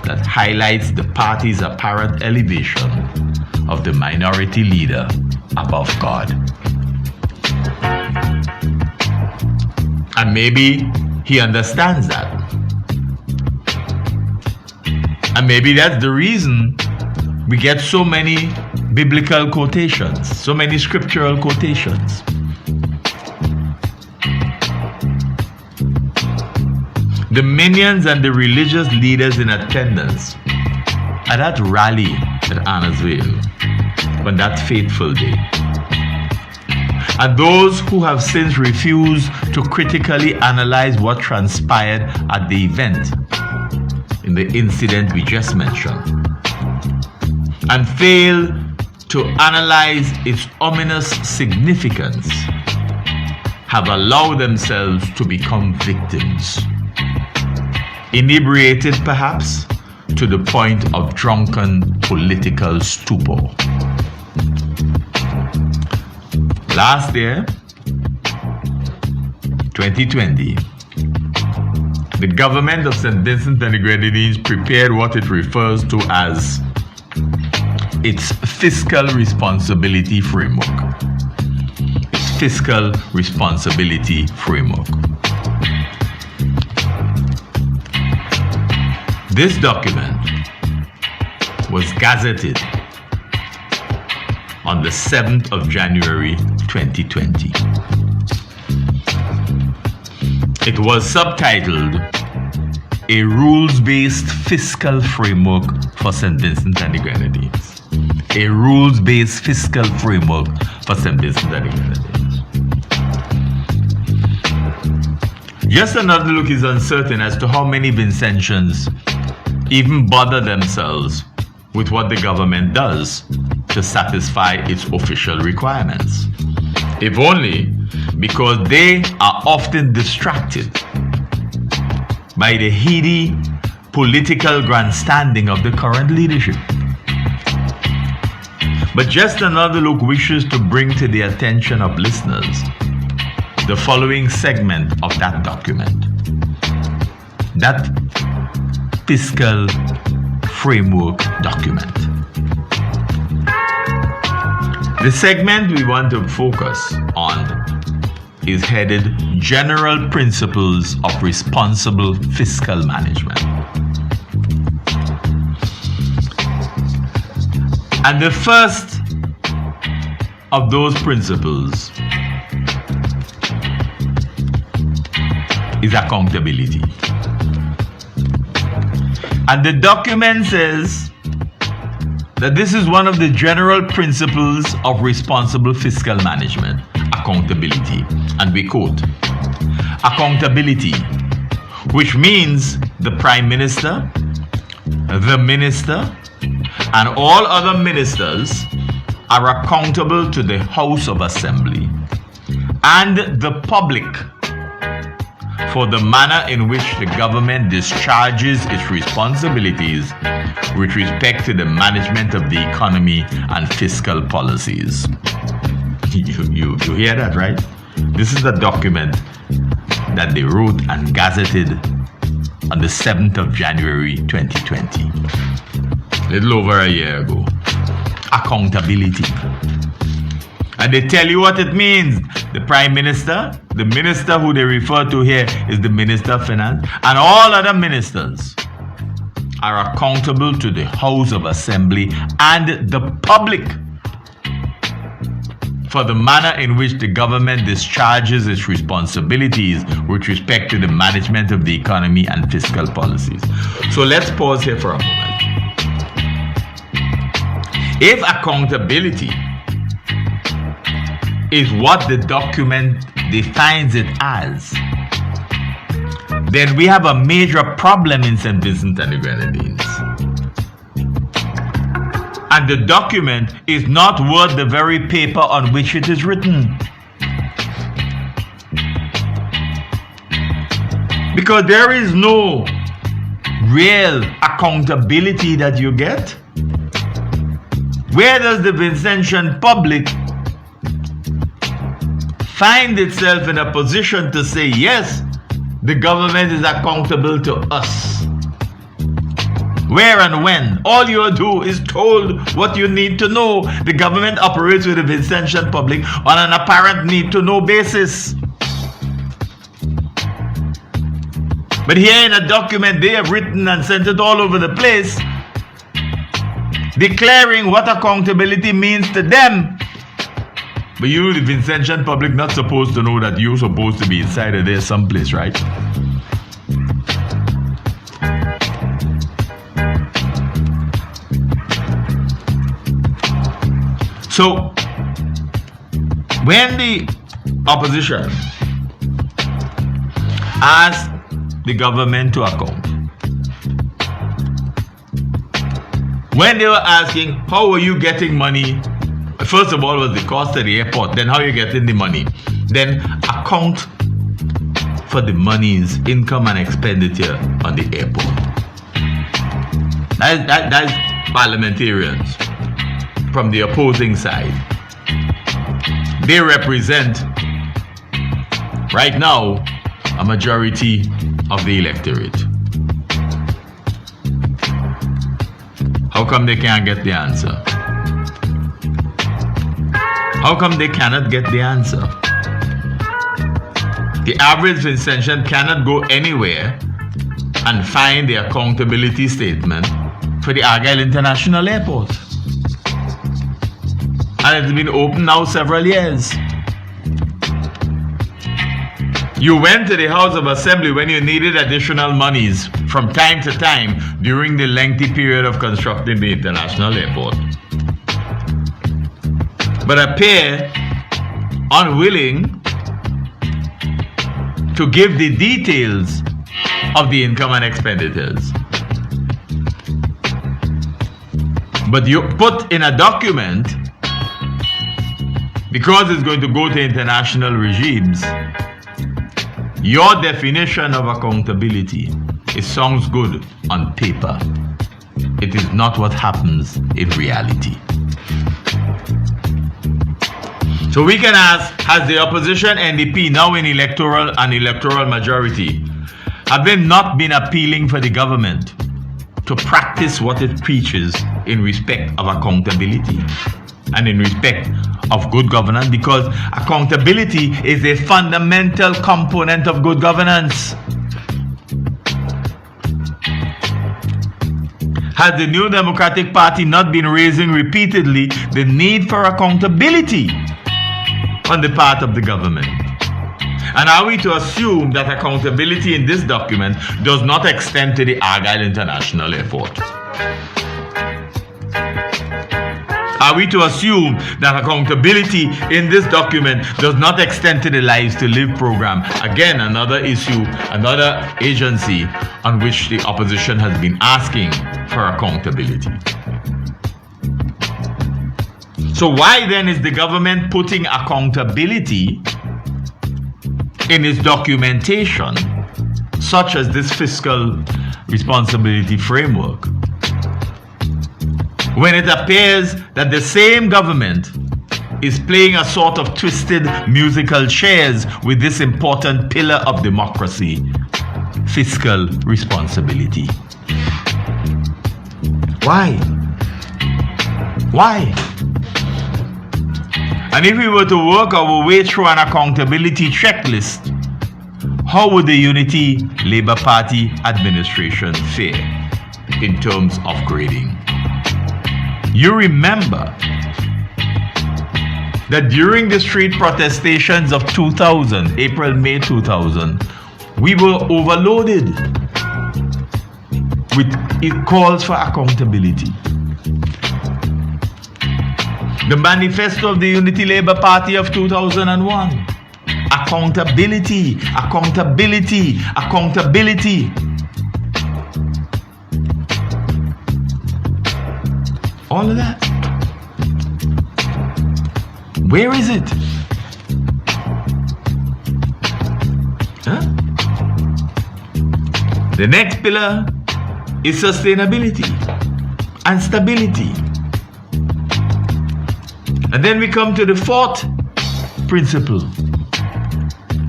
that highlights the party's apparent elevation of the minority leader above God. And maybe he understands that. And maybe that's the reason we get so many biblical quotations, so many scriptural quotations. The minions and the religious leaders in attendance at that rally at Anthoer on that fateful day, and those who have since refused to critically analyze what transpired at the event in the incident we just mentioned, and fail to analyze its ominous significance, have allowed themselves to become victims, inebriated perhaps to the point of drunken political stupor. Last year, 2020, the government of St. Vincent and the Grenadines prepared what it refers to as its fiscal responsibility framework. Its fiscal responsibility framework. This document was gazetted on the 7th of January 2020. It was subtitled A Rules-Based Fiscal Framework for St. Vincent and the Grenadines. A Rules-Based Fiscal Framework for St. Vincent and the Grenadines. Just another look is uncertain as to how many Vincentians even bother themselves with what the government does to satisfy its official requirements. If only because they are often distracted by the heady political grandstanding of the current leadership. But just another look wishes to bring to the attention of listeners the following segment of that document. That fiscal framework document. The segment we want to focus on is headed General Principles of Responsible Fiscal Management. And the first of those principles is accountability. And the document says that this is one of the general principles of responsible fiscal management, accountability. And we quote, accountability, which means the Prime Minister, the Minister, and all other ministers are accountable to the House of Assembly and the public for the manner in which the government discharges its responsibilities with respect to the management of the economy and fiscal policies. You hear that, right? This is the document that they wrote and gazetted on the 7th of January 2020. A little over a year ago. Accountability. And they tell you what it means. The Prime Minister, the minister who they refer to here is the Minister of Finance, and all other ministers are accountable to the House of Assembly and the public for the manner in which the government discharges its responsibilities with respect to the management of the economy and fiscal policies. So let's pause here for a moment. If accountability is what the document defines it as, then we have a major problem in St. Vincent and the Grenadines. And the document is not worth the very paper on which it is written. Because there is no real accountability that you get Where does the Vincentian public find itself in a position to say, yes, the government is accountable to us? Where and when? All you do is told what you need to know. The government operates with the Vincentian public on an apparent need-to-know basis. But here in a document they have written and sent it all over the place, declaring what accountability means to them. But you, the Vincentian public, not supposed to know that you're supposed to be inside of there someplace, right? So, when the opposition asked the government to account, when they were asking, how are you getting money? First of all was the cost of the airport, then how are you getting the money? Then account for the money's income and expenditure on the airport. That's parliamentarians from the opposing side. They represent, right now, a majority of the electorate. How come they can't get the answer? How come they cannot get the answer? The average Vincentian cannot go anywhere and find the accountability statement for the Argyle International Airport. And it's been open now several years. You went to the House of Assembly when you needed additional monies from time to time during the lengthy period of constructing the international airport, but appear unwilling to give the details of the income and expenditures. But you put in a document, because it's going to go to international regimes, your definition of accountability. It sounds good on paper. It is not what happens in reality. So we can ask, has the opposition NDP, now in electoral majority, have they not been appealing for the government to practice what it preaches in respect of accountability and in respect of good governance? Because accountability is a fundamental component of good governance. Has the New Democratic Party not been raising repeatedly the need for accountability on the part of the government? And are we to assume that accountability in this document does not extend to the Argyle International Airport? Are we to assume that accountability in this document does not extend to the Lives to Live program? Again, another issue, another agency on which the opposition has been asking for accountability. So why then is the government putting accountability in its documentation, such as this fiscal responsibility framework, when it appears that the same government is playing a sort of twisted musical chairs with this important pillar of democracy, fiscal responsibility? Why? Why? And if we were to work our way through an accountability checklist, how would the Unity Labour Party administration fare in terms of grading? You remember that during the street protestations of 2000, April-May 2000, we were overloaded with calls for accountability. The manifesto of the Unity Labour Party of 2001. Accountability, accountability, accountability. All of that. Where is it? Huh? The next pillar is sustainability and stability. And then we come to the fourth principle,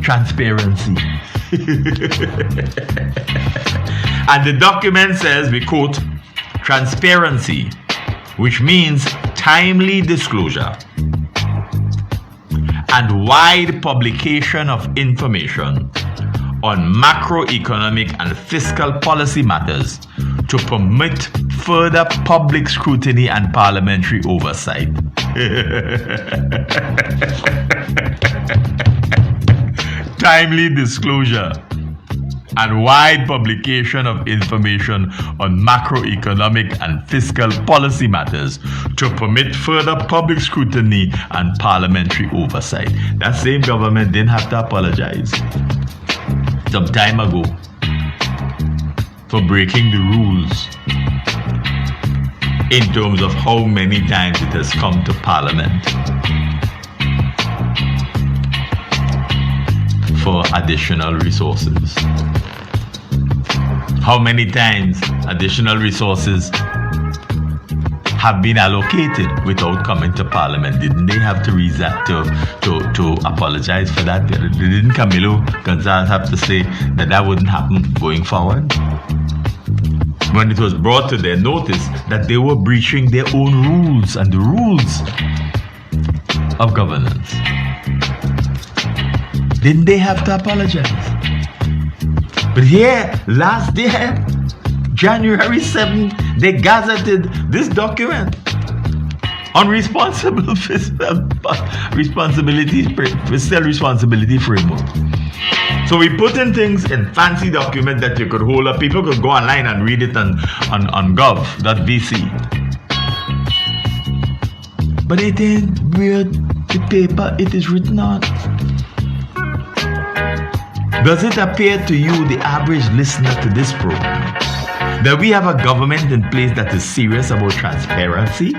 transparency. And the document says, we quote, transparency, which means timely disclosure and wide publication of information on macroeconomic and fiscal policy matters to permit further public scrutiny and parliamentary oversight. Timely disclosure and wide publication of information on macroeconomic and fiscal policy matters to permit further public scrutiny and parliamentary oversight. That same government didn't have to apologize some time ago for breaking the rules in terms of how many times it has come to Parliament for additional resources. How many times additional resources have been allocated without coming to Parliament? Didn't they have to to apologize for that? Didn't Camilo Gonzalez have to say that that wouldn't happen going forward? When it was brought to their notice that they were breaching their own rules and the rules of governance, didn't they have to apologize? But here, last year, January 7th, they gazetted this document on fiscal responsibility framework. So we put in things in fancy document that you could hold up. People could go online and read it on gov.vc. But it ain't real the paper it is written on. Does it appear to you, the average listener to this program, that we have a government in place that is serious about transparency?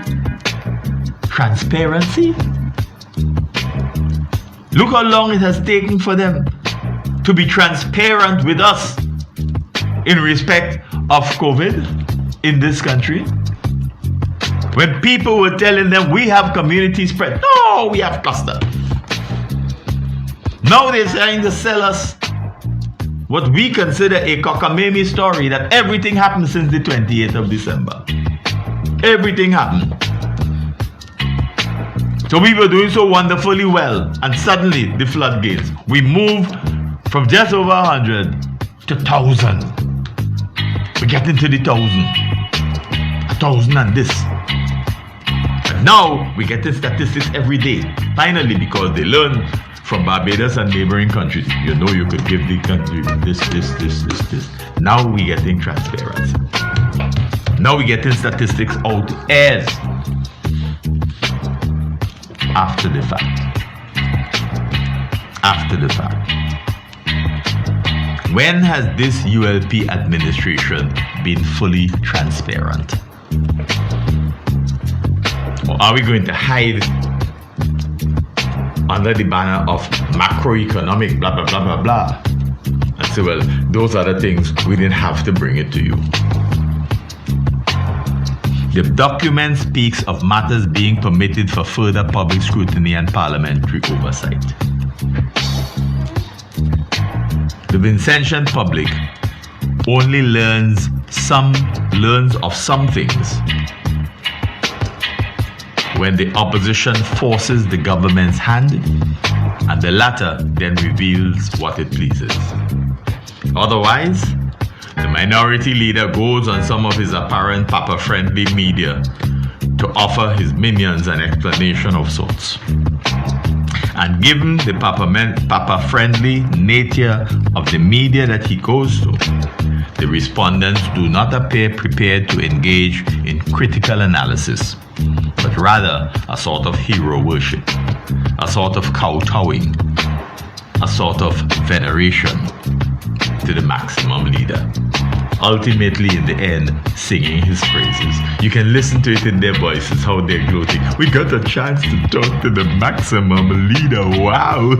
Transparency? Look how long it has taken for them to be transparent with us in respect of COVID in this country. When people were telling them we have community spread, no, we have cluster. Now they're trying to sell us what we consider a cockamamie story, that everything happened since the 28th of December. Everything happened. So we were doing so wonderfully well, and suddenly the floodgates. We moved from just over 100 to 1,000. We get into the 1,000. 1,000 and this. But now we get the statistics every day. Finally, because they learn from Barbados and neighboring countries. You know you could give the country this. Now we getting transparency. Now we getting statistics out as after the fact. After the fact. When has this ULP administration been fully transparent? Or are we going to hide under the banner of macroeconomic blah blah blah blah blah and say, well, those are the things, we didn't have to bring it to you? The document speaks of matters being permitted for further public scrutiny and parliamentary oversight. The Vincentian public only learns of some things when the opposition forces the government's hand and the latter then reveals what it pleases. Otherwise, the minority leader goes on some of his apparent Papa-friendly media to offer his minions an explanation of sorts. And given the Papa-friendly nature of the media that he goes to, the respondents do not appear prepared to engage in critical analysis, but rather a sort of hero worship, a sort of kowtowing, a sort of veneration to the maximum leader. Ultimately, in the end, singing his praises. You can listen to it in their voices, how they're gloating. We got a chance to talk to the maximum leader. Wow!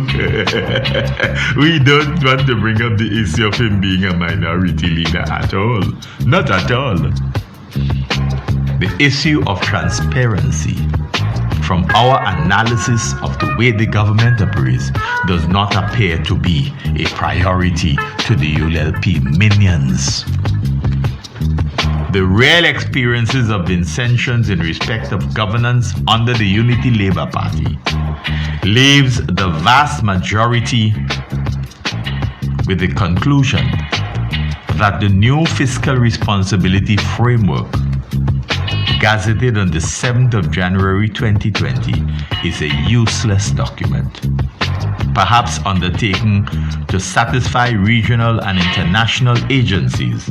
We don't want to bring up the issue of him being a minority leader at all. Not at all. The issue of transparency from our analysis of the way the government operates, does not appear to be a priority to the ULP minions. The real experiences of Vincentians in respect of governance under the Unity Labour Party leaves the vast majority with the conclusion that the new fiscal responsibility framework, gazetted on the 7th of January 2020, is a useless document, perhaps undertaken to satisfy regional and international agencies,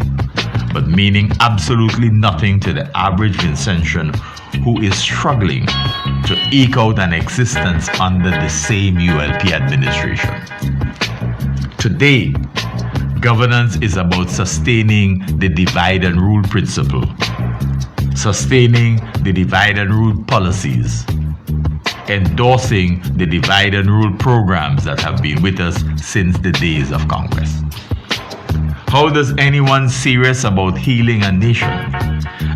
but meaning absolutely nothing to the average Vincentian who is struggling to eke out an existence under the same ULP administration. Today, governance is about sustaining the divide and rule principle, sustaining the divide and rule policies, endorsing the divide and rule programs that have been with us since the days of conquest. How does anyone serious about healing a nation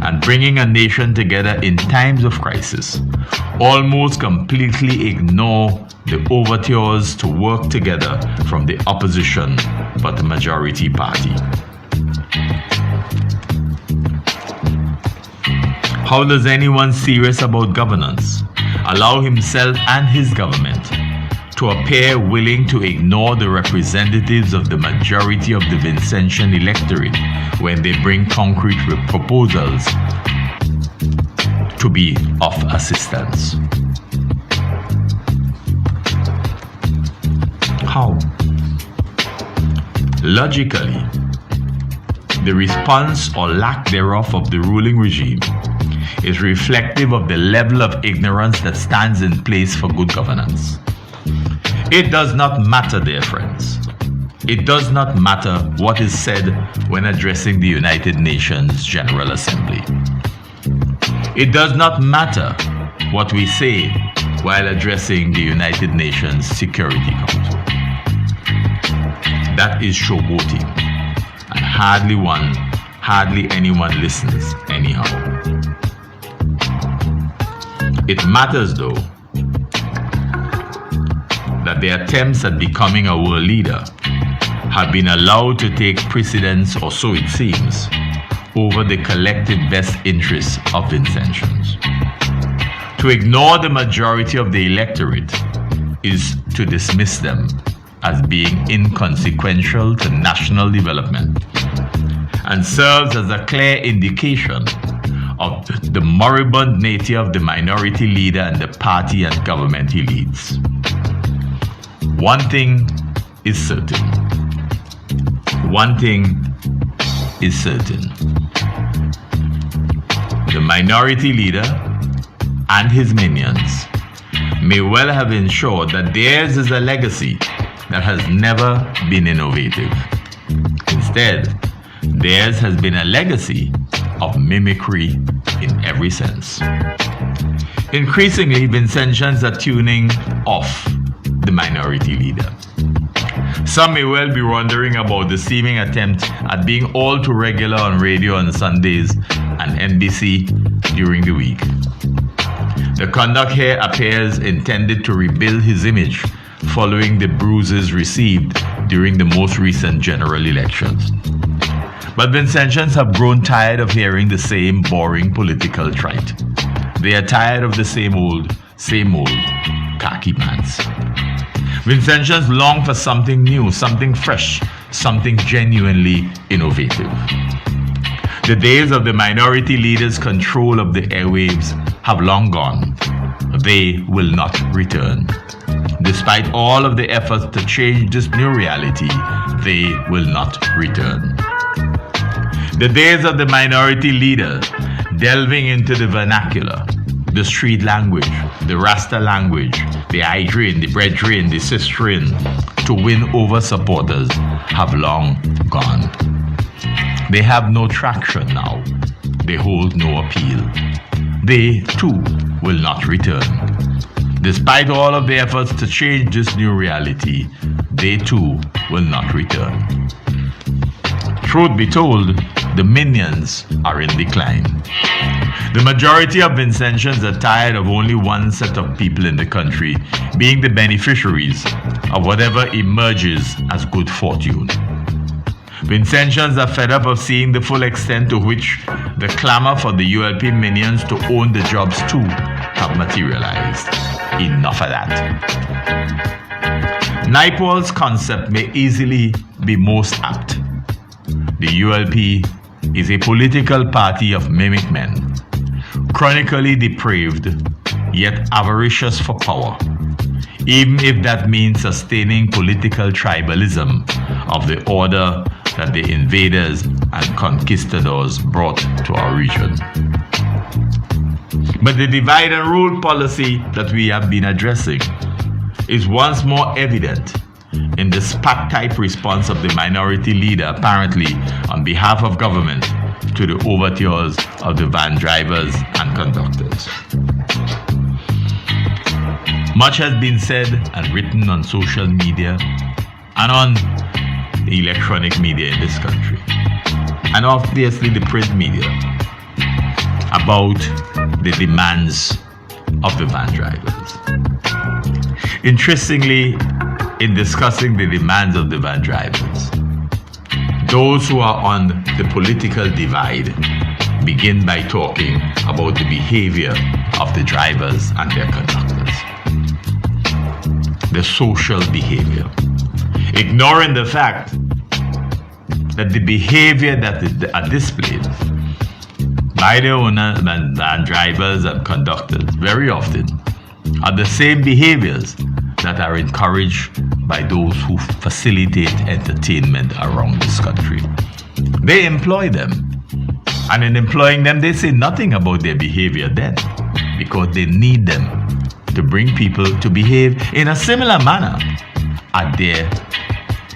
and bringing a nation together in times of crisis almost completely ignore the overtures to work together from the opposition but the majority party? How does anyone serious about governance allow himself and his government to appear willing to ignore the representatives of the majority of the Vincentian electorate when they bring concrete proposals to be of assistance? How? Logically, the response or lack thereof of the ruling regime is reflective of the level of ignorance that stands in place for good governance. It does not matter, dear friends. It does not matter what is said when addressing the United Nations General Assembly. It does not matter what we say while addressing the United Nations Security Council. That is showboating, and hardly anyone listens anyhow. It matters, though, that the attempts at becoming a world leader have been allowed to take precedence, or so it seems, over the collective best interests of Vincentians. To ignore the majority of the electorate is to dismiss them as being inconsequential to national development, and serves as a clear indication of the moribund nature of the minority leader and the party and government he leads. One thing is certain. The minority leader and his minions may well have ensured that theirs is a legacy that has never been innovative. Instead, theirs has been a legacy of mimicry in every sense. Increasingly, Vincentians are tuning off the minority leader. Some may well be wondering about the seeming attempt at being all too regular on radio on Sundays and NBC during the week. The conduct here appears intended to rebuild his image following the bruises received during the most recent general elections. But Vincentians have grown tired of hearing the same boring political trite. They are tired of the same old khaki pants. Vincentians long for something new, something fresh, something genuinely innovative. The days of the minority leaders' control of the airwaves have long gone. They will not return. Despite all of the efforts to change this new reality, they will not return. The days of the minority leader delving into the vernacular, the street language, the Rasta language, the Idrin, the Brethren, the Sistrin, to win over supporters have long gone. They have no traction now. They hold no appeal. They, too, will not return. Despite all of the efforts to change this new reality, they, too, will not return. Truth be told, the minions are in decline. The majority of Vincentians are tired of only one set of people in the country being the beneficiaries of whatever emerges as good fortune. Vincentians are fed up of seeing the full extent to which the clamor for the ULP minions to own the jobs too have materialized. Enough of that. Naipaul's concept may easily be most apt. The ULP is a political party of mimic men, chronically depraved, yet avaricious for power, even if that means sustaining political tribalism of the order that the invaders and conquistadors brought to our region. But the divide and rule policy that we have been addressing is once more evident in the spat-type response of the minority leader, apparently on behalf of government, to the overtures of the van drivers and conductors. Much has been said and written on social media and on the electronic media in this country, and obviously the print media, about the demands of the van drivers. Interestingly, in discussing the demands of the van drivers, those who are on the political divide begin by talking about the behavior of the drivers and their conductors. The social behavior, ignoring the fact that the behavior that are displayed by the owners and van drivers and conductors very often are the same behaviors that are encouraged by those who facilitate entertainment around this country. They employ them, and in employing them, they say nothing about their behavior then, because they need them to bring people to behave in a similar manner at their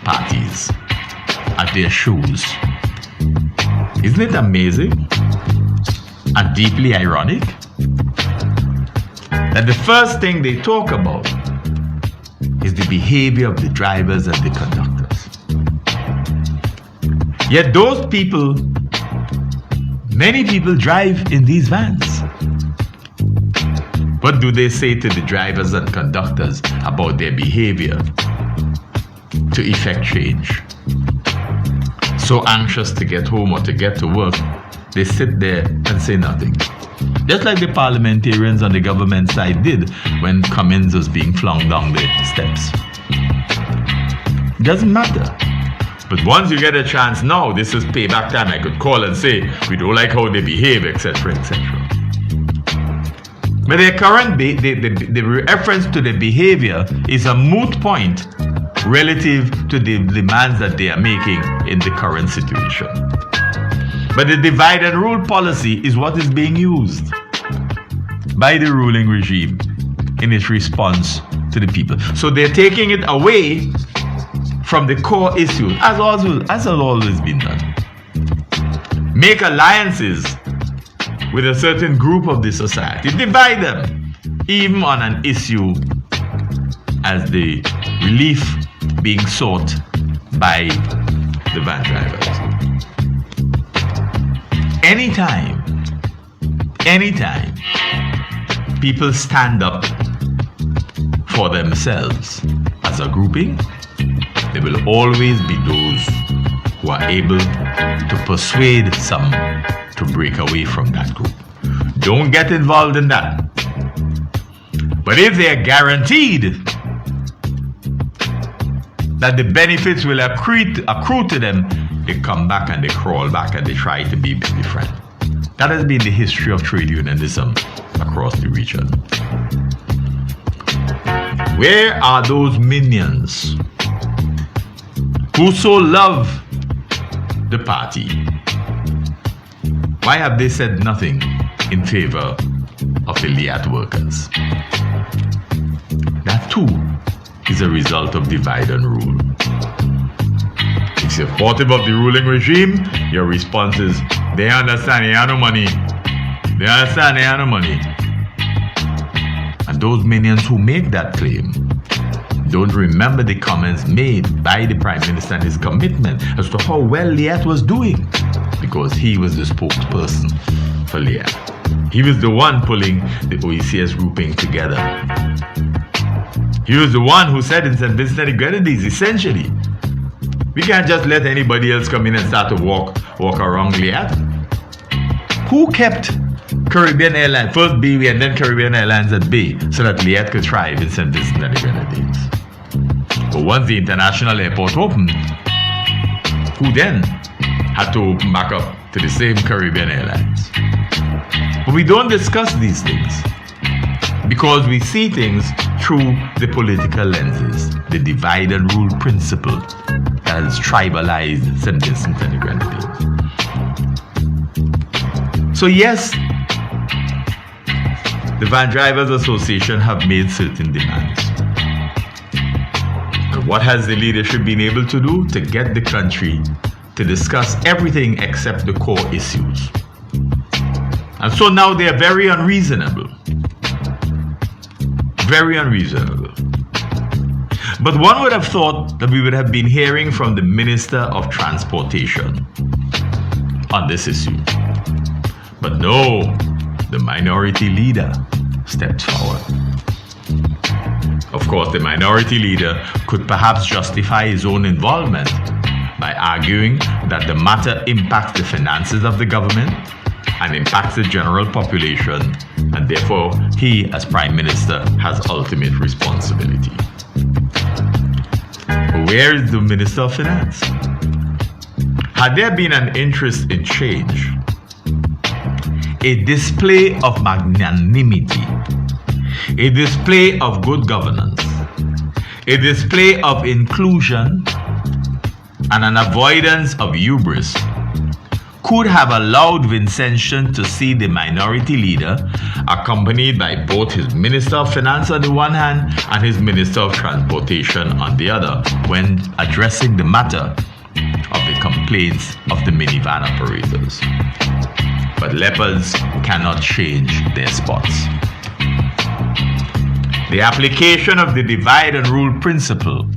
parties, at their shows. Isn't it amazing and deeply ironic that the first thing they talk about is the behavior of the drivers and the conductors? Yet those people, many people drive in these vans. What do they say to the drivers and conductors about their behavior to effect change? So anxious to get home or to get to work, they sit there and say nothing. Just like the parliamentarians on the government side did when Cummins was being flung down the steps. It doesn't matter. But once you get a chance, now this is payback time, I could call and say, we don't like how they behave, etc., etc. But their current, the reference to the behavior is a moot point relative to the demands that they are making in the current situation. But the divide and rule policy is what is being used by the ruling regime in its response to the people. So they're taking it away from the core issue, as has always been done. Make alliances with a certain group of the society, divide them, even on an issue as the relief being sought by the van drivers. Anytime people stand up for themselves as a grouping, there will always be those who are able to persuade some to break away from that group. Don't get involved in that. But if they are guaranteed that the benefits will accrue to them, they come back and they crawl back and they try to be friends. That has been the history of trade unionism across the region. Where are those minions who so love the party? Why have they said nothing in favor of the Liat workers? That too is a result of divide and rule. If you're supportive of the ruling regime, your response is, they understand they have no money. They understand they have no money. And those minions who make that claim don't remember the comments made by the Prime Minister and his commitment as to how well Liat was doing. because he was the spokesperson for Liat. He was the one pulling the OECS grouping together. He was the one who said in St. Vincent and the Grenadines, essentially, we can't just let anybody else come in and start to walk around Liat. Who kept Caribbean Airlines, first BW and then Caribbean Airlines at bay, so that Liat could thrive in St. Vincent and the Grenadines? But once the international airport opened, who then had to open back up to the same Caribbean Airlines? But we don't discuss these things because we see things through the political lenses, the divide and rule principle that has tribalized St. Vincent and the Grenadines. So yes, the Van Drivers Association have made certain demands. But what has the leadership been able to do? To get the country to discuss everything except the core issues. And so now they are very unreasonable. Very unreasonable. But one would have thought that we would have been hearing from the Minister of Transportation on this issue. But no, the minority leader stepped forward. Of course, the minority leader could perhaps justify his own involvement by arguing that the matter impacts the finances of the government and impacts the general population, and therefore he, as Prime Minister, has ultimate responsibility. But where is the Minister of Finance? Had there been an interest in change, a display of magnanimity, a display of good governance, a display of inclusion, and an avoidance of hubris, could have allowed Vincentian to see the minority leader accompanied by both his Minister of Finance on the one hand and his Minister of Transportation on the other when addressing the matter of the complaints of the minivan operators. But leopards cannot change their spots. The application of the divide and rule principle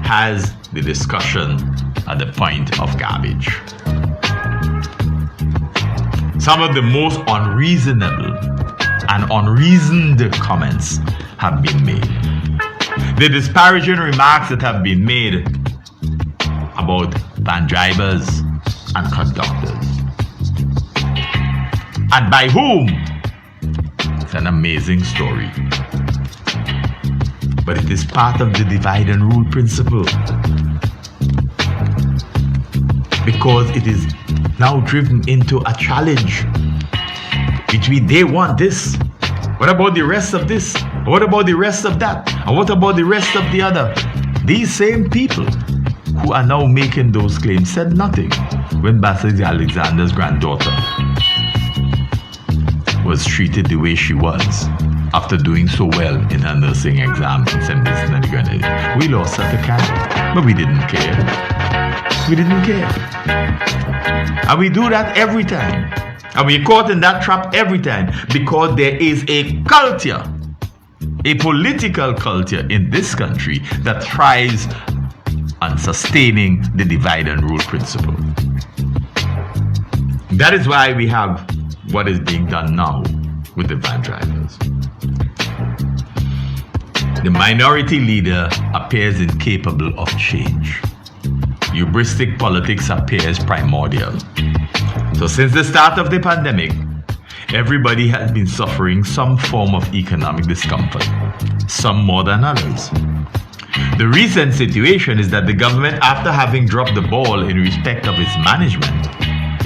has the discussion at the point of garbage. Some of the most unreasonable and unreasoned comments have been made. The disparaging remarks that have been made about van drivers and conductors. And by whom? It's an amazing story. But it is part of the divide and rule principle. Because it is now driven into a challenge between they want this. What about the rest of this? What about the rest of that? And what about the rest of the other? These same people who are now making those claims said nothing when Bassett Alexander's granddaughter was treated the way she was after doing so well in her nursing exam in St. Vincent and the Grenadines. We lost her to cancer, but we didn't care. We didn't care. And we do that every time. And we're caught in that trap every time because there is a culture, a political culture in this country that thrives on sustaining the divide and rule principle. That is why we have what is being done now with the van drivers. The minority leader appears incapable of change. Hubristic politics appears primordial. So since the start of the pandemic, everybody has been suffering some form of economic discomfort, some more than others. The recent situation is that the government, after having dropped the ball in respect of its management,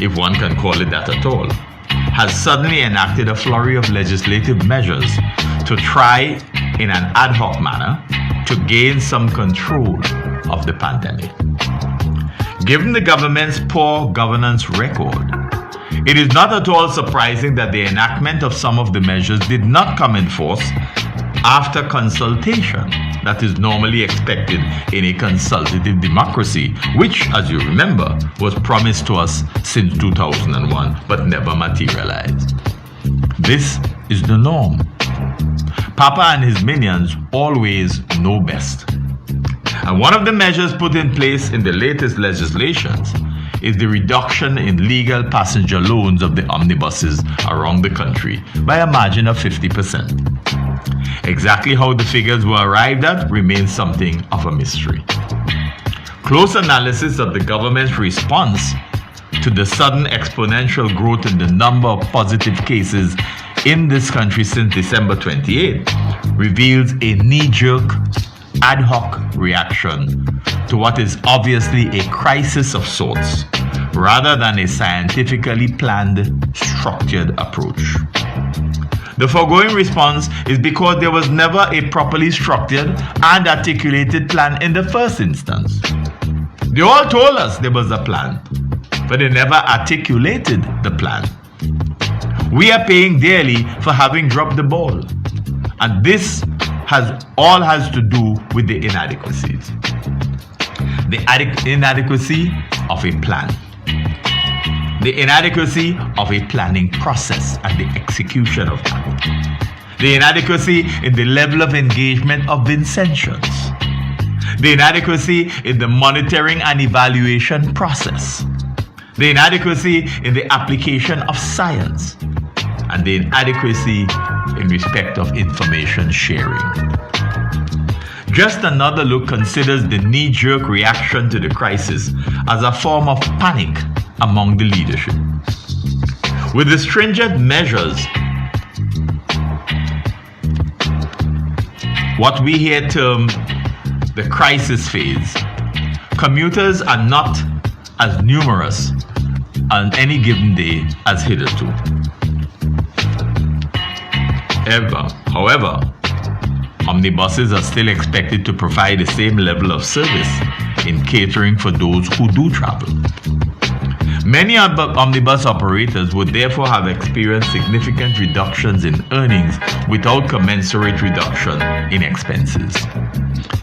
if one can call it that at all, has suddenly enacted a flurry of legislative measures to try, in an ad hoc manner, to gain some control of the pandemic. Given the government's poor governance record, it is not at all surprising that the enactment of some of the measures did not come in force after consultation that is normally expected in a consultative democracy, which, as you remember, was promised to us since 2001 but never materialized. This is the norm. Papa and his minions always know best. And one of the measures put in place in the latest legislations is the reduction in legal passenger loans of the omnibuses around the country by a margin of 50%. Exactly how the figures were arrived at remains something of a mystery. Close analysis of the government's response to the sudden exponential growth in the number of positive cases in this country since December 28 reveals a knee-jerk, ad hoc reaction to what is obviously a crisis of sorts, rather than a scientifically planned, structured approach. The foregoing response is because there was never a properly structured and articulated plan in the first instance. They all told us there was a plan, but they never articulated the plan. We are paying dearly for having dropped the ball, and this has to do with the inadequacies. The inadequacy of a plan. The inadequacy of a planning process and the execution of that. The inadequacy in the level of engagement of Vincentians. The inadequacy in the monitoring and evaluation process. The inadequacy in the application of science. And the inadequacy in respect of information sharing. Just Another Look considers the knee-jerk reaction to the crisis as a form of panic among the leadership. With the stringent measures, what we here term the crisis phase, commuters are not as numerous on any given day as hitherto. However, omnibuses are still expected to provide the same level of service in catering for those who do travel. Many omnibus operators would therefore have experienced significant reductions in earnings without commensurate reduction in expenses.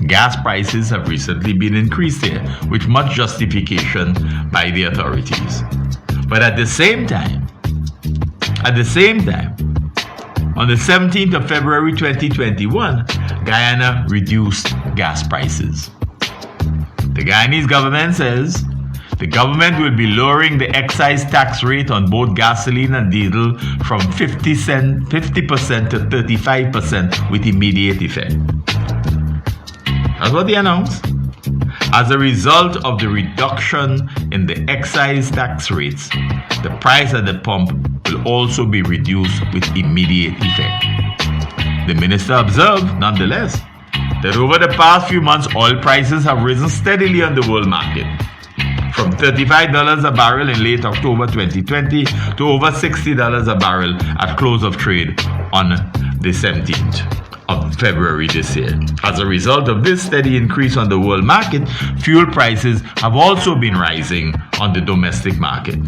Gas prices have recently been increased here, with much justification by the authorities. But at the same time, on the 17th of February 2021, Guyana reduced gas prices. The Guyanese government says the government will be lowering the excise tax rate on both gasoline and diesel from 50% to 35% with immediate effect. That's what they announced. As a result of the reduction in the excise tax rates, the price at the pump will also be reduced with immediate effect. The minister observed, nonetheless, that over the past few months, oil prices have risen steadily on the world market, from $35 a barrel in late October 2020 to over $60 a barrel at close of trade on the 17th of February this year. As a result of this steady increase on the world market, fuel prices have also been rising on the domestic market.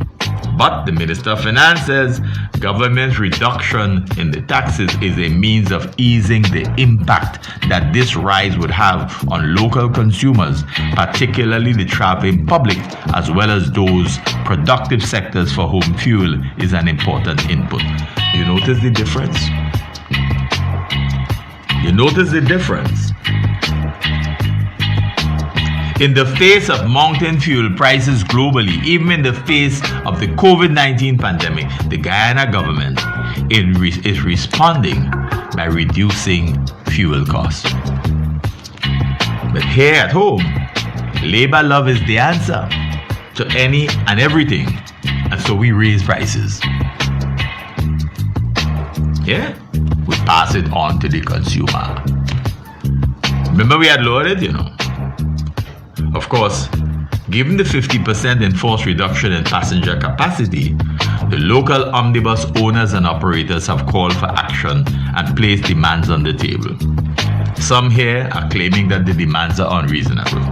But the Minister of Finance says government's reduction in the taxes is a means of easing the impact that this rise would have on local consumers, particularly the traveling public, as well as those productive sectors for whom fuel is an important input. You notice the difference? You notice the difference? In the face of mounting fuel prices globally, even in the face of the COVID-19 pandemic, the Guyana government is responding by reducing fuel costs. But here at home, labor love is the answer to any and everything, and so we raise prices. Yeah? We pass it on to the consumer. Remember we had lowered it, Of course, given the 50% enforced reduction in passenger capacity, the local omnibus owners and operators have called for action and placed demands on the table. Some here are claiming that the demands are unreasonable.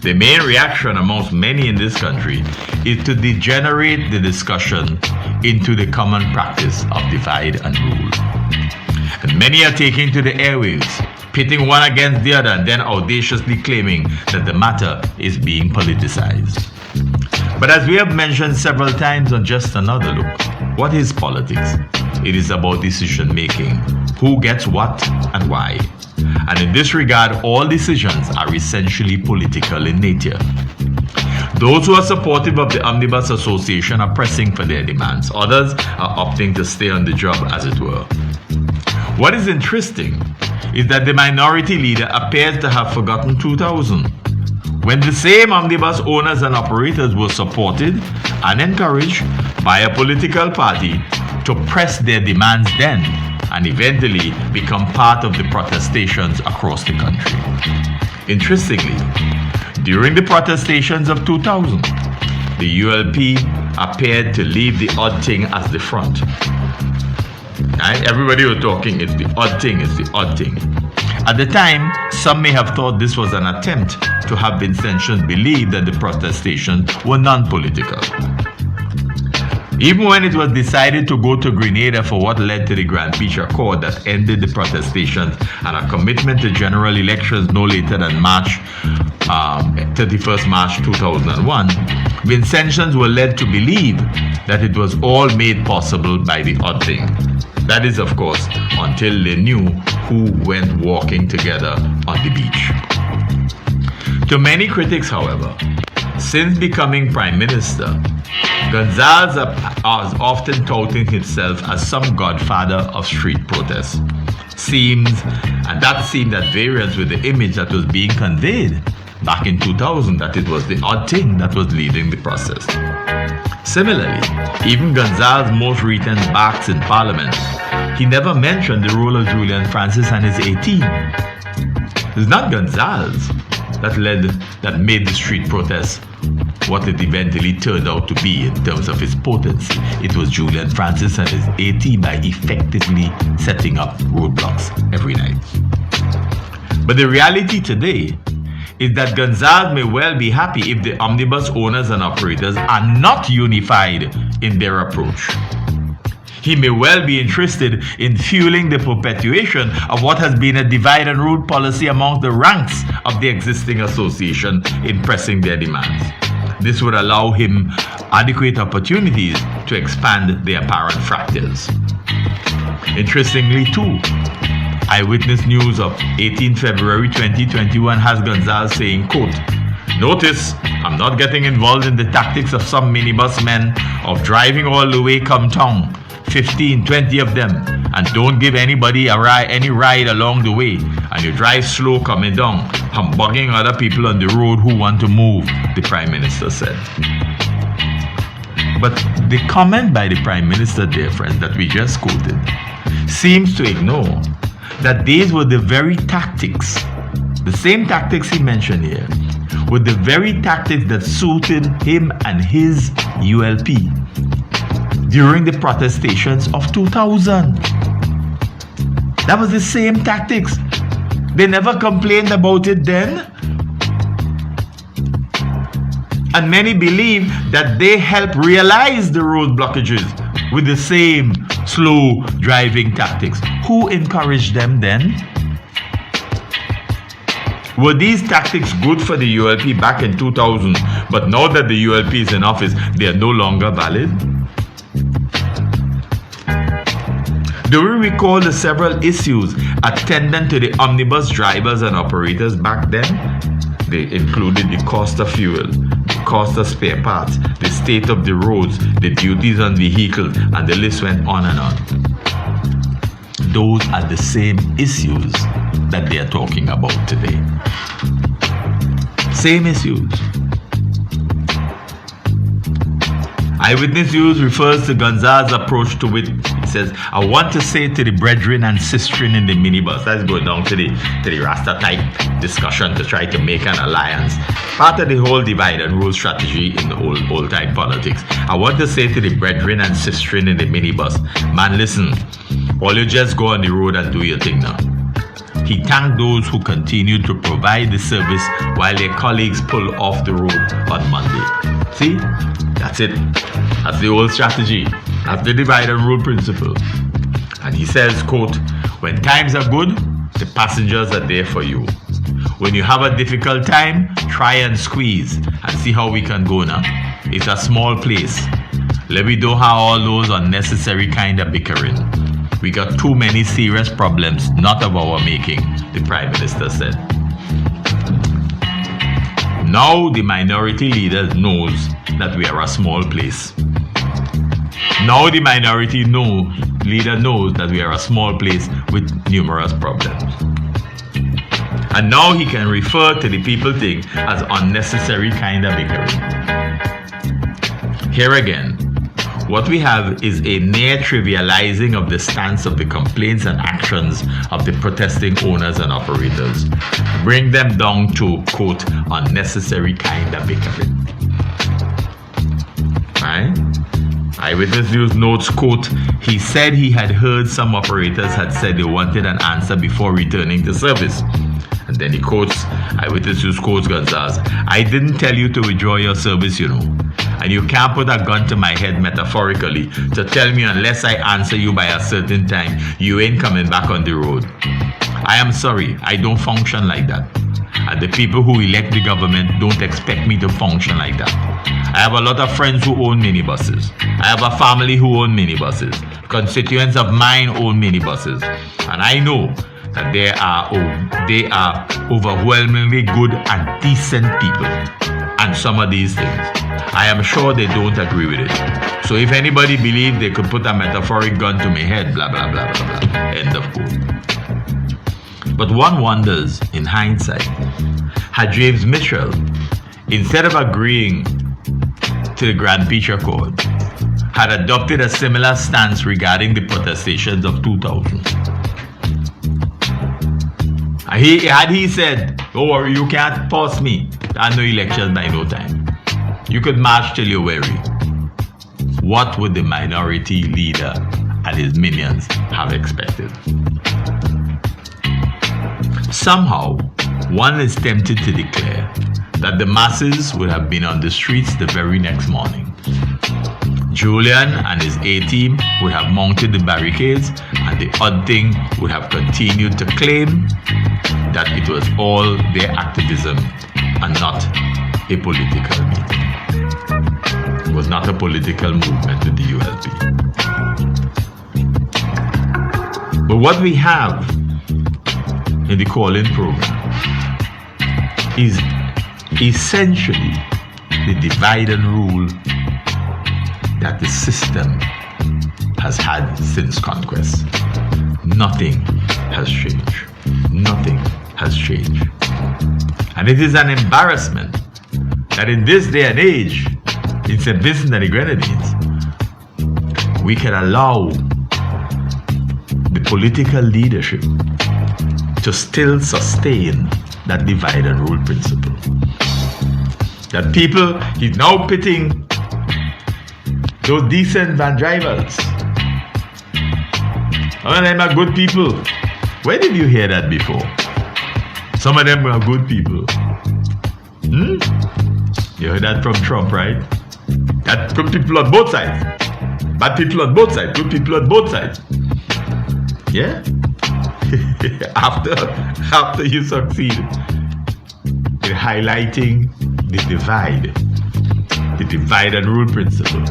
The main reaction amongst many in this country is to degenerate the discussion into the common practice of divide and rule. And many are taking to the airwaves, pitting one against the other and then audaciously claiming that the matter is being politicized. But as we have mentioned several times on Just Another Look, what is politics? It is about decision making, who gets what and why. And in this regard, all decisions are essentially political in nature. Those who are supportive of the Omnibus Association are pressing for their demands. Others are opting to stay on the job, as it were. What is interesting is that the minority leader appears to have forgotten 2000, when the same omnibus owners and operators were supported and encouraged by a political party to press their demands then and eventually become part of the protestations across the country. Interestingly, during the protestations of 2000, the ULP appeared to leave the odd thing as the front. Right? Everybody was talking, it's the odd thing, it's the odd thing. At the time, some may have thought this was an attempt to have Vincentians believe that the protestations were non-political. Even when it was decided to go to Grenada for what led to the Grand Peace Accord that ended the protestations and a commitment to general elections no later than 31st March 2001, Vincentians were led to believe that it was all made possible by the odd thing. That is, of course, until they knew who went walking together on the beach. To many critics, however, since becoming Prime Minister, Gonzalez is often touting himself as some godfather of street protests. That seemed at variance with the image that was being conveyed back in 2000, that it was the odd thing that was leading the process. Similarly, even Gonzalez's most recent acts in Parliament, he never mentioned the role of Julian Francis and his 18. It's not Gonzalez that made the street protests what it eventually turned out to be in terms of its potency. It was Julian Francis and his 18 by effectively setting up roadblocks every night. But the reality today is that Gonzalez may well be happy if the omnibus owners and operators are not unified in their approach. He may well be interested in fueling the perpetuation of what has been a divide and rule policy among the ranks of the existing association in pressing their demands. This would allow him adequate opportunities to expand the apparent fractures. Interestingly too, Eyewitness News of 18 February 2021 has Gonzalez saying, quote, "Notice, I'm not getting involved in the tactics of some minibus men of driving all the way come town, 15, 20 of them, and don't give anybody any ride along the way, and you drive slow coming down, humbugging other people on the road who want to move," the Prime Minister said. But the comment by the Prime Minister, dear friends, that we just quoted, seems to ignore that these were the very tactics, the same tactics he mentioned here, were the very tactics that suited him and his ULP during the protestations of 2000. That was the same tactics. They never complained about it then. And many believe that they helped realize the road blockages with the same slow driving tactics. Who encouraged them then? Were these tactics good for the ULP back in 2000, but now that the ULP is in office, they are no longer valid? Do we recall the several issues attendant to the omnibus drivers and operators back then? They included the cost of fuel, the cost of spare parts, the state of the roads, the duties on vehicles, and the list went on and on. Those are the same issues that they are talking about today. Same issues. Eyewitness News refers to Gonzalez's approach to it. It says, "I want to say to the brethren and sistren in the minibus," that's going down to the Rasta type discussion to try to make an alliance. Part of the whole divide and rule strategy in the old time politics. "I want to say to the brethren and sistren in the minibus, man, listen, all you just go on the road and do your thing now." He thanked those who continued to provide the service while their colleagues pulled off the road on Monday. See? That's it. That's the old strategy. That's the divide and rule principle. And he says, quote, "When times are good, the passengers are there for you. When you have a difficult time, try and squeeze and see how we can go now. It's a small place. Let me don't have all those unnecessary kind of bickering. We got too many serious problems, not of our making," the Prime Minister said. Now the minority leader knows that we are a small place. Now the minority leader knows that we are a small place with numerous problems. And now he can refer to the people thing as unnecessary kind of bickering. Here again, what we have is a near trivializing of the stance of the complaints and actions of the protesting owners and operators. Bring them down to, quote, unnecessary kind of bickering. Right? Eyewitness News notes, quote, he said he had heard some operators had said they wanted an answer before returning to service. And then he quotes, Eyewitness News quotes Gonzalez, I didn't tell you to withdraw your service, you know. And you can't put a gun to my head metaphorically to tell me unless I answer you by a certain time, you ain't coming back on the road. I am sorry, I don't function like that. And the people who elect the government don't expect me to function like that. I have a lot of friends who own minibuses. I have a family who own minibuses. Constituents of mine own minibuses. And I know that they are overwhelmingly good and decent people. And some of these things, I am sure they don't agree with it. So if anybody believed they could put a metaphoric gun to my head, blah, blah, blah, blah, blah. End of quote. But one wonders, in hindsight, had James Mitchell, instead of agreeing to the Grand Beach Accord, had adopted a similar stance regarding the protestations of 2000. He said, don't worry, you can't pause me. There are no elections by no time. You could march till you're weary. What would the minority leader and his minions have expected? Somehow, one is tempted to declare that the masses would have been on the streets the very next morning. Julian and his A-team would have mounted the barricades, and the odd thing would have continued to claim that it was all their activism and not a political meeting. It was not a political movement with the ULP. But what we have in the call-in program is essentially the divide and rule that the system has had since conquest. Nothing has changed. Nothing has changed. And it is an embarrassment that in this day and age, in St. Vincent and the Grenadines, we can allow the political leadership to still sustain that divide and rule principle. That people, he's now pitting those decent van drivers. Some of them are good people. Where did you hear that before? Some of them are good people. You heard that from Trump, right? That good people on both sides. Bad people on both sides. Good people on both sides. Yeah? After you succeed in highlighting the divide and rule principle.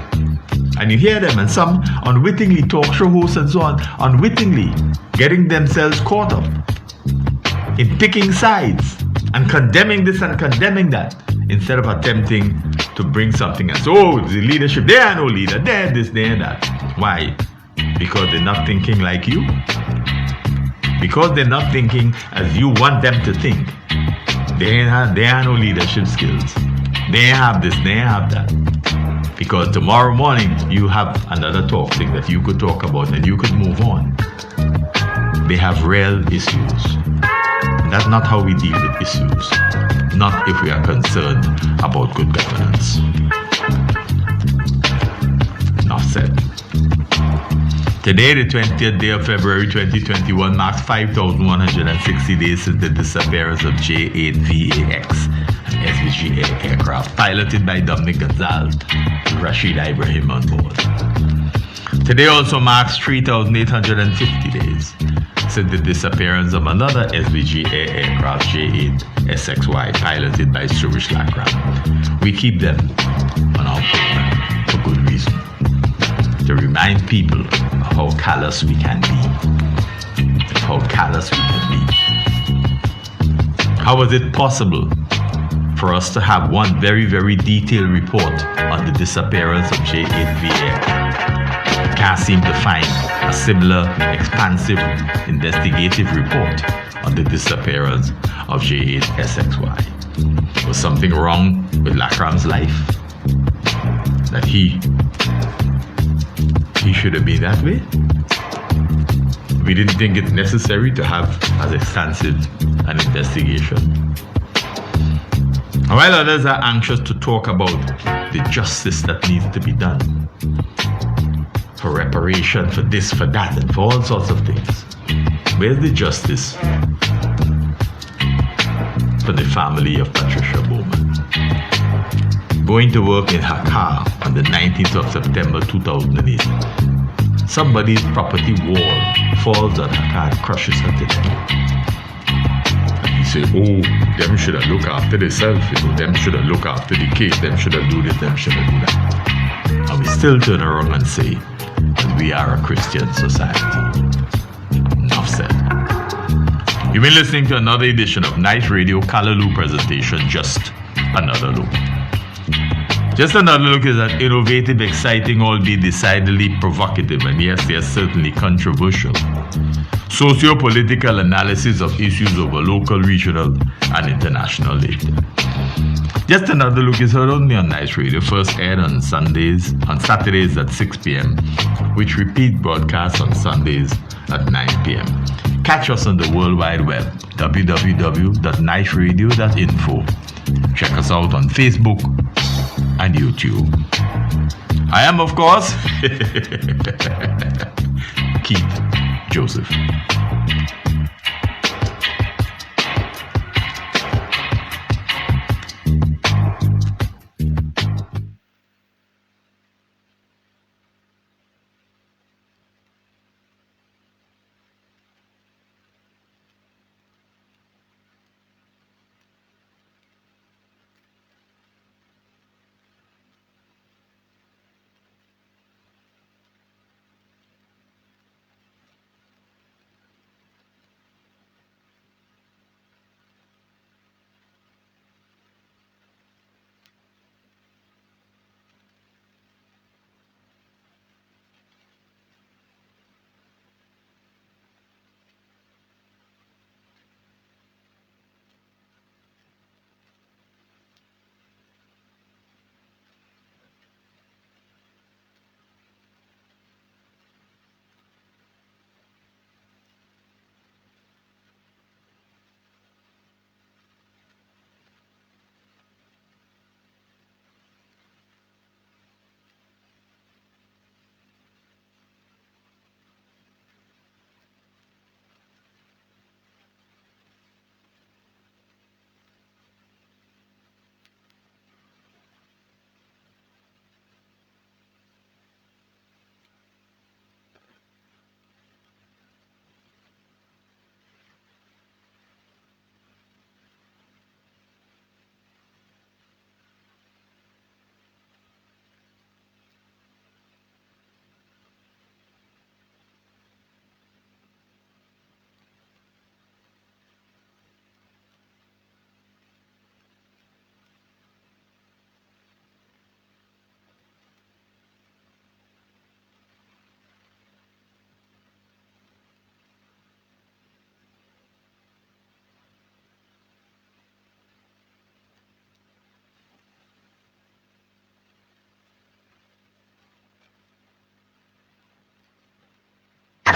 And you hear them, and some unwittingly, talk show hosts and so on, unwittingly getting themselves caught up in picking sides and condemning this and condemning that, instead of attempting to bring something else. Oh, the leadership, they are no leader, they're this, they're that. Why? Because they're not thinking like you. Because they're not thinking as you want them to think. They have no leadership skills. They have this, they have that. Because tomorrow morning, you have another talk thing that you could talk about and you could move on. They have real issues. And that's not how we deal with issues. Not if we are concerned about good governance. Enough said. Today, the 20th day of February 2021, marks 5,160 days since the disappearance of J-8VAX, an SVG aircraft piloted by Dominic Gonzalez and Rashid Ibrahim on board. Today also marks 3,850 days since the disappearance of another SVG aircraft, J-8SXY, piloted by Suresh Lakram. We keep them on our program for good reason. To remind people of how callous we can be. How callous we can be. How was it possible for us to have one very, very detailed report on the disappearance of J8VA. Can't seem to find a similar expansive investigative report on the disappearance of J8SXY. Was something wrong with Lakram's life? That he should have been that way? We didn't think it necessary to have as extensive an investigation. While others are anxious to talk about the justice that needs to be done, for reparation, for this, for that, and for all sorts of things, where's the justice for the family of Patricia Bowman? Going to work in her car on the 19th of September 2008, somebody's property wall falls on her car and crushes her to death. And he said, oh, them should have looked after themselves, them should have looked after the kids, them should have do this, them should have do that. And we still turn around and say that we are a Christian society. Enough said. You've been listening to another edition of Night Radio Callaloo presentation, Just Another Look. Just Another Look is an innovative, exciting, albeit decidedly provocative, and yes, certainly controversial, socio-political analysis of issues over local, regional, and international data. Just Another Look is heard only on Night Radio, first aired on Saturdays at 6 p.m., which repeat broadcasts on Sundays at 9 p.m. Catch us on the World Wide Web, www.nightradio.info. Check us out on Facebook and YouTube. I am, of course, Keith Joseph.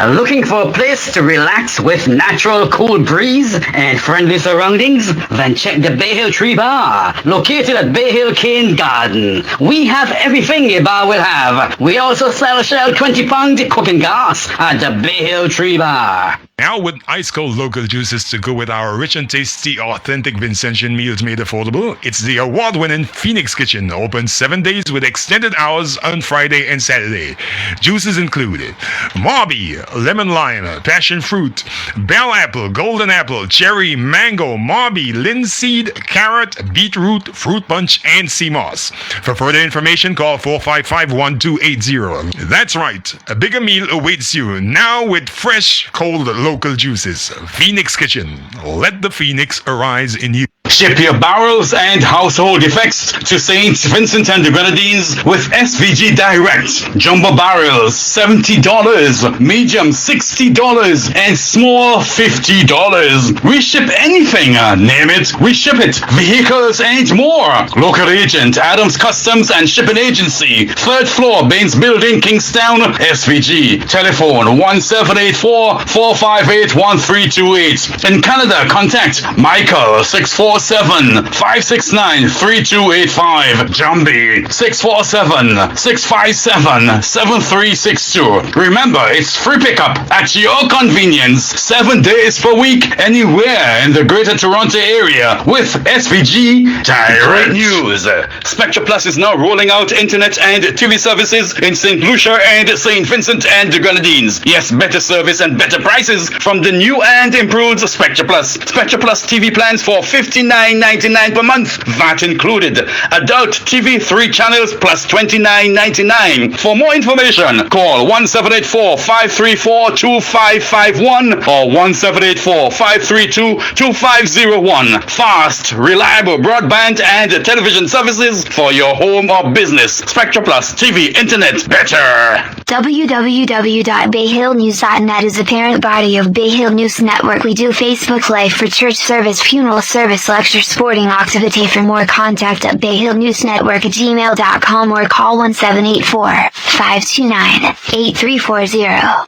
Looking for a place to relax with natural cool breeze and friendly surroundings? Then check the Bay Hill Tree Bar, located at Bay Hill Cane Garden. We have everything a bar will have. We also sell Shell 20-pound cooking gas at the Bay Hill Tree Bar. Now with ice-cold local juices to go with our rich and tasty authentic Vincentian meals made affordable, it's the award-winning Phoenix Kitchen, open 7 days with extended hours on Friday and Saturday. Juices included Marby, lemon lime, passion fruit, bell apple, golden apple, cherry, mango, Marby, linseed, carrot, beetroot, fruit punch, and sea moss. For further information, call 455-1280. That's right, a bigger meal awaits you now with fresh, cold local juices. Phoenix Kitchen. Let the phoenix arise in you. Ship your barrels and household effects to St. Vincent and the Grenadines with SVG Direct. Jumbo barrels $70, medium $60, and small $50. We ship anything, name it, we ship it. Vehicles and more. Local agent, Adams Customs and Shipping Agency, 3rd floor, Baines Building, Kingstown, SVG. Telephone 1784-458-1328. In Canada, contact Michael 647-569-3285. Jumbie 647-657-7362. Remember, it's free pickup at your convenience, 7 days per week, anywhere in the Greater Toronto area with SVG Direct. Great news! Spectra Plus is now rolling out internet and TV services in St. Lucia and St. Vincent and the Grenadines. Yes, better service and better prices from the new and improved Spectra Plus. Spectra Plus TV plans for $59.99 per month, VAT included. Adult TV 3 channels plus $29.99. For more information, call 1784-534-2551 or 1784-532-2501. Fast, reliable broadband and television services for your home or business. Spectra Plus TV, internet, better. www.bayhillnews.net is a parent body of Bay Hill News Network. We do Facebook Live for church service, funeral service, lecture, sporting activity. For more, contact at bayhillnewsnetwork@gmail.com or call 1784-529-8340.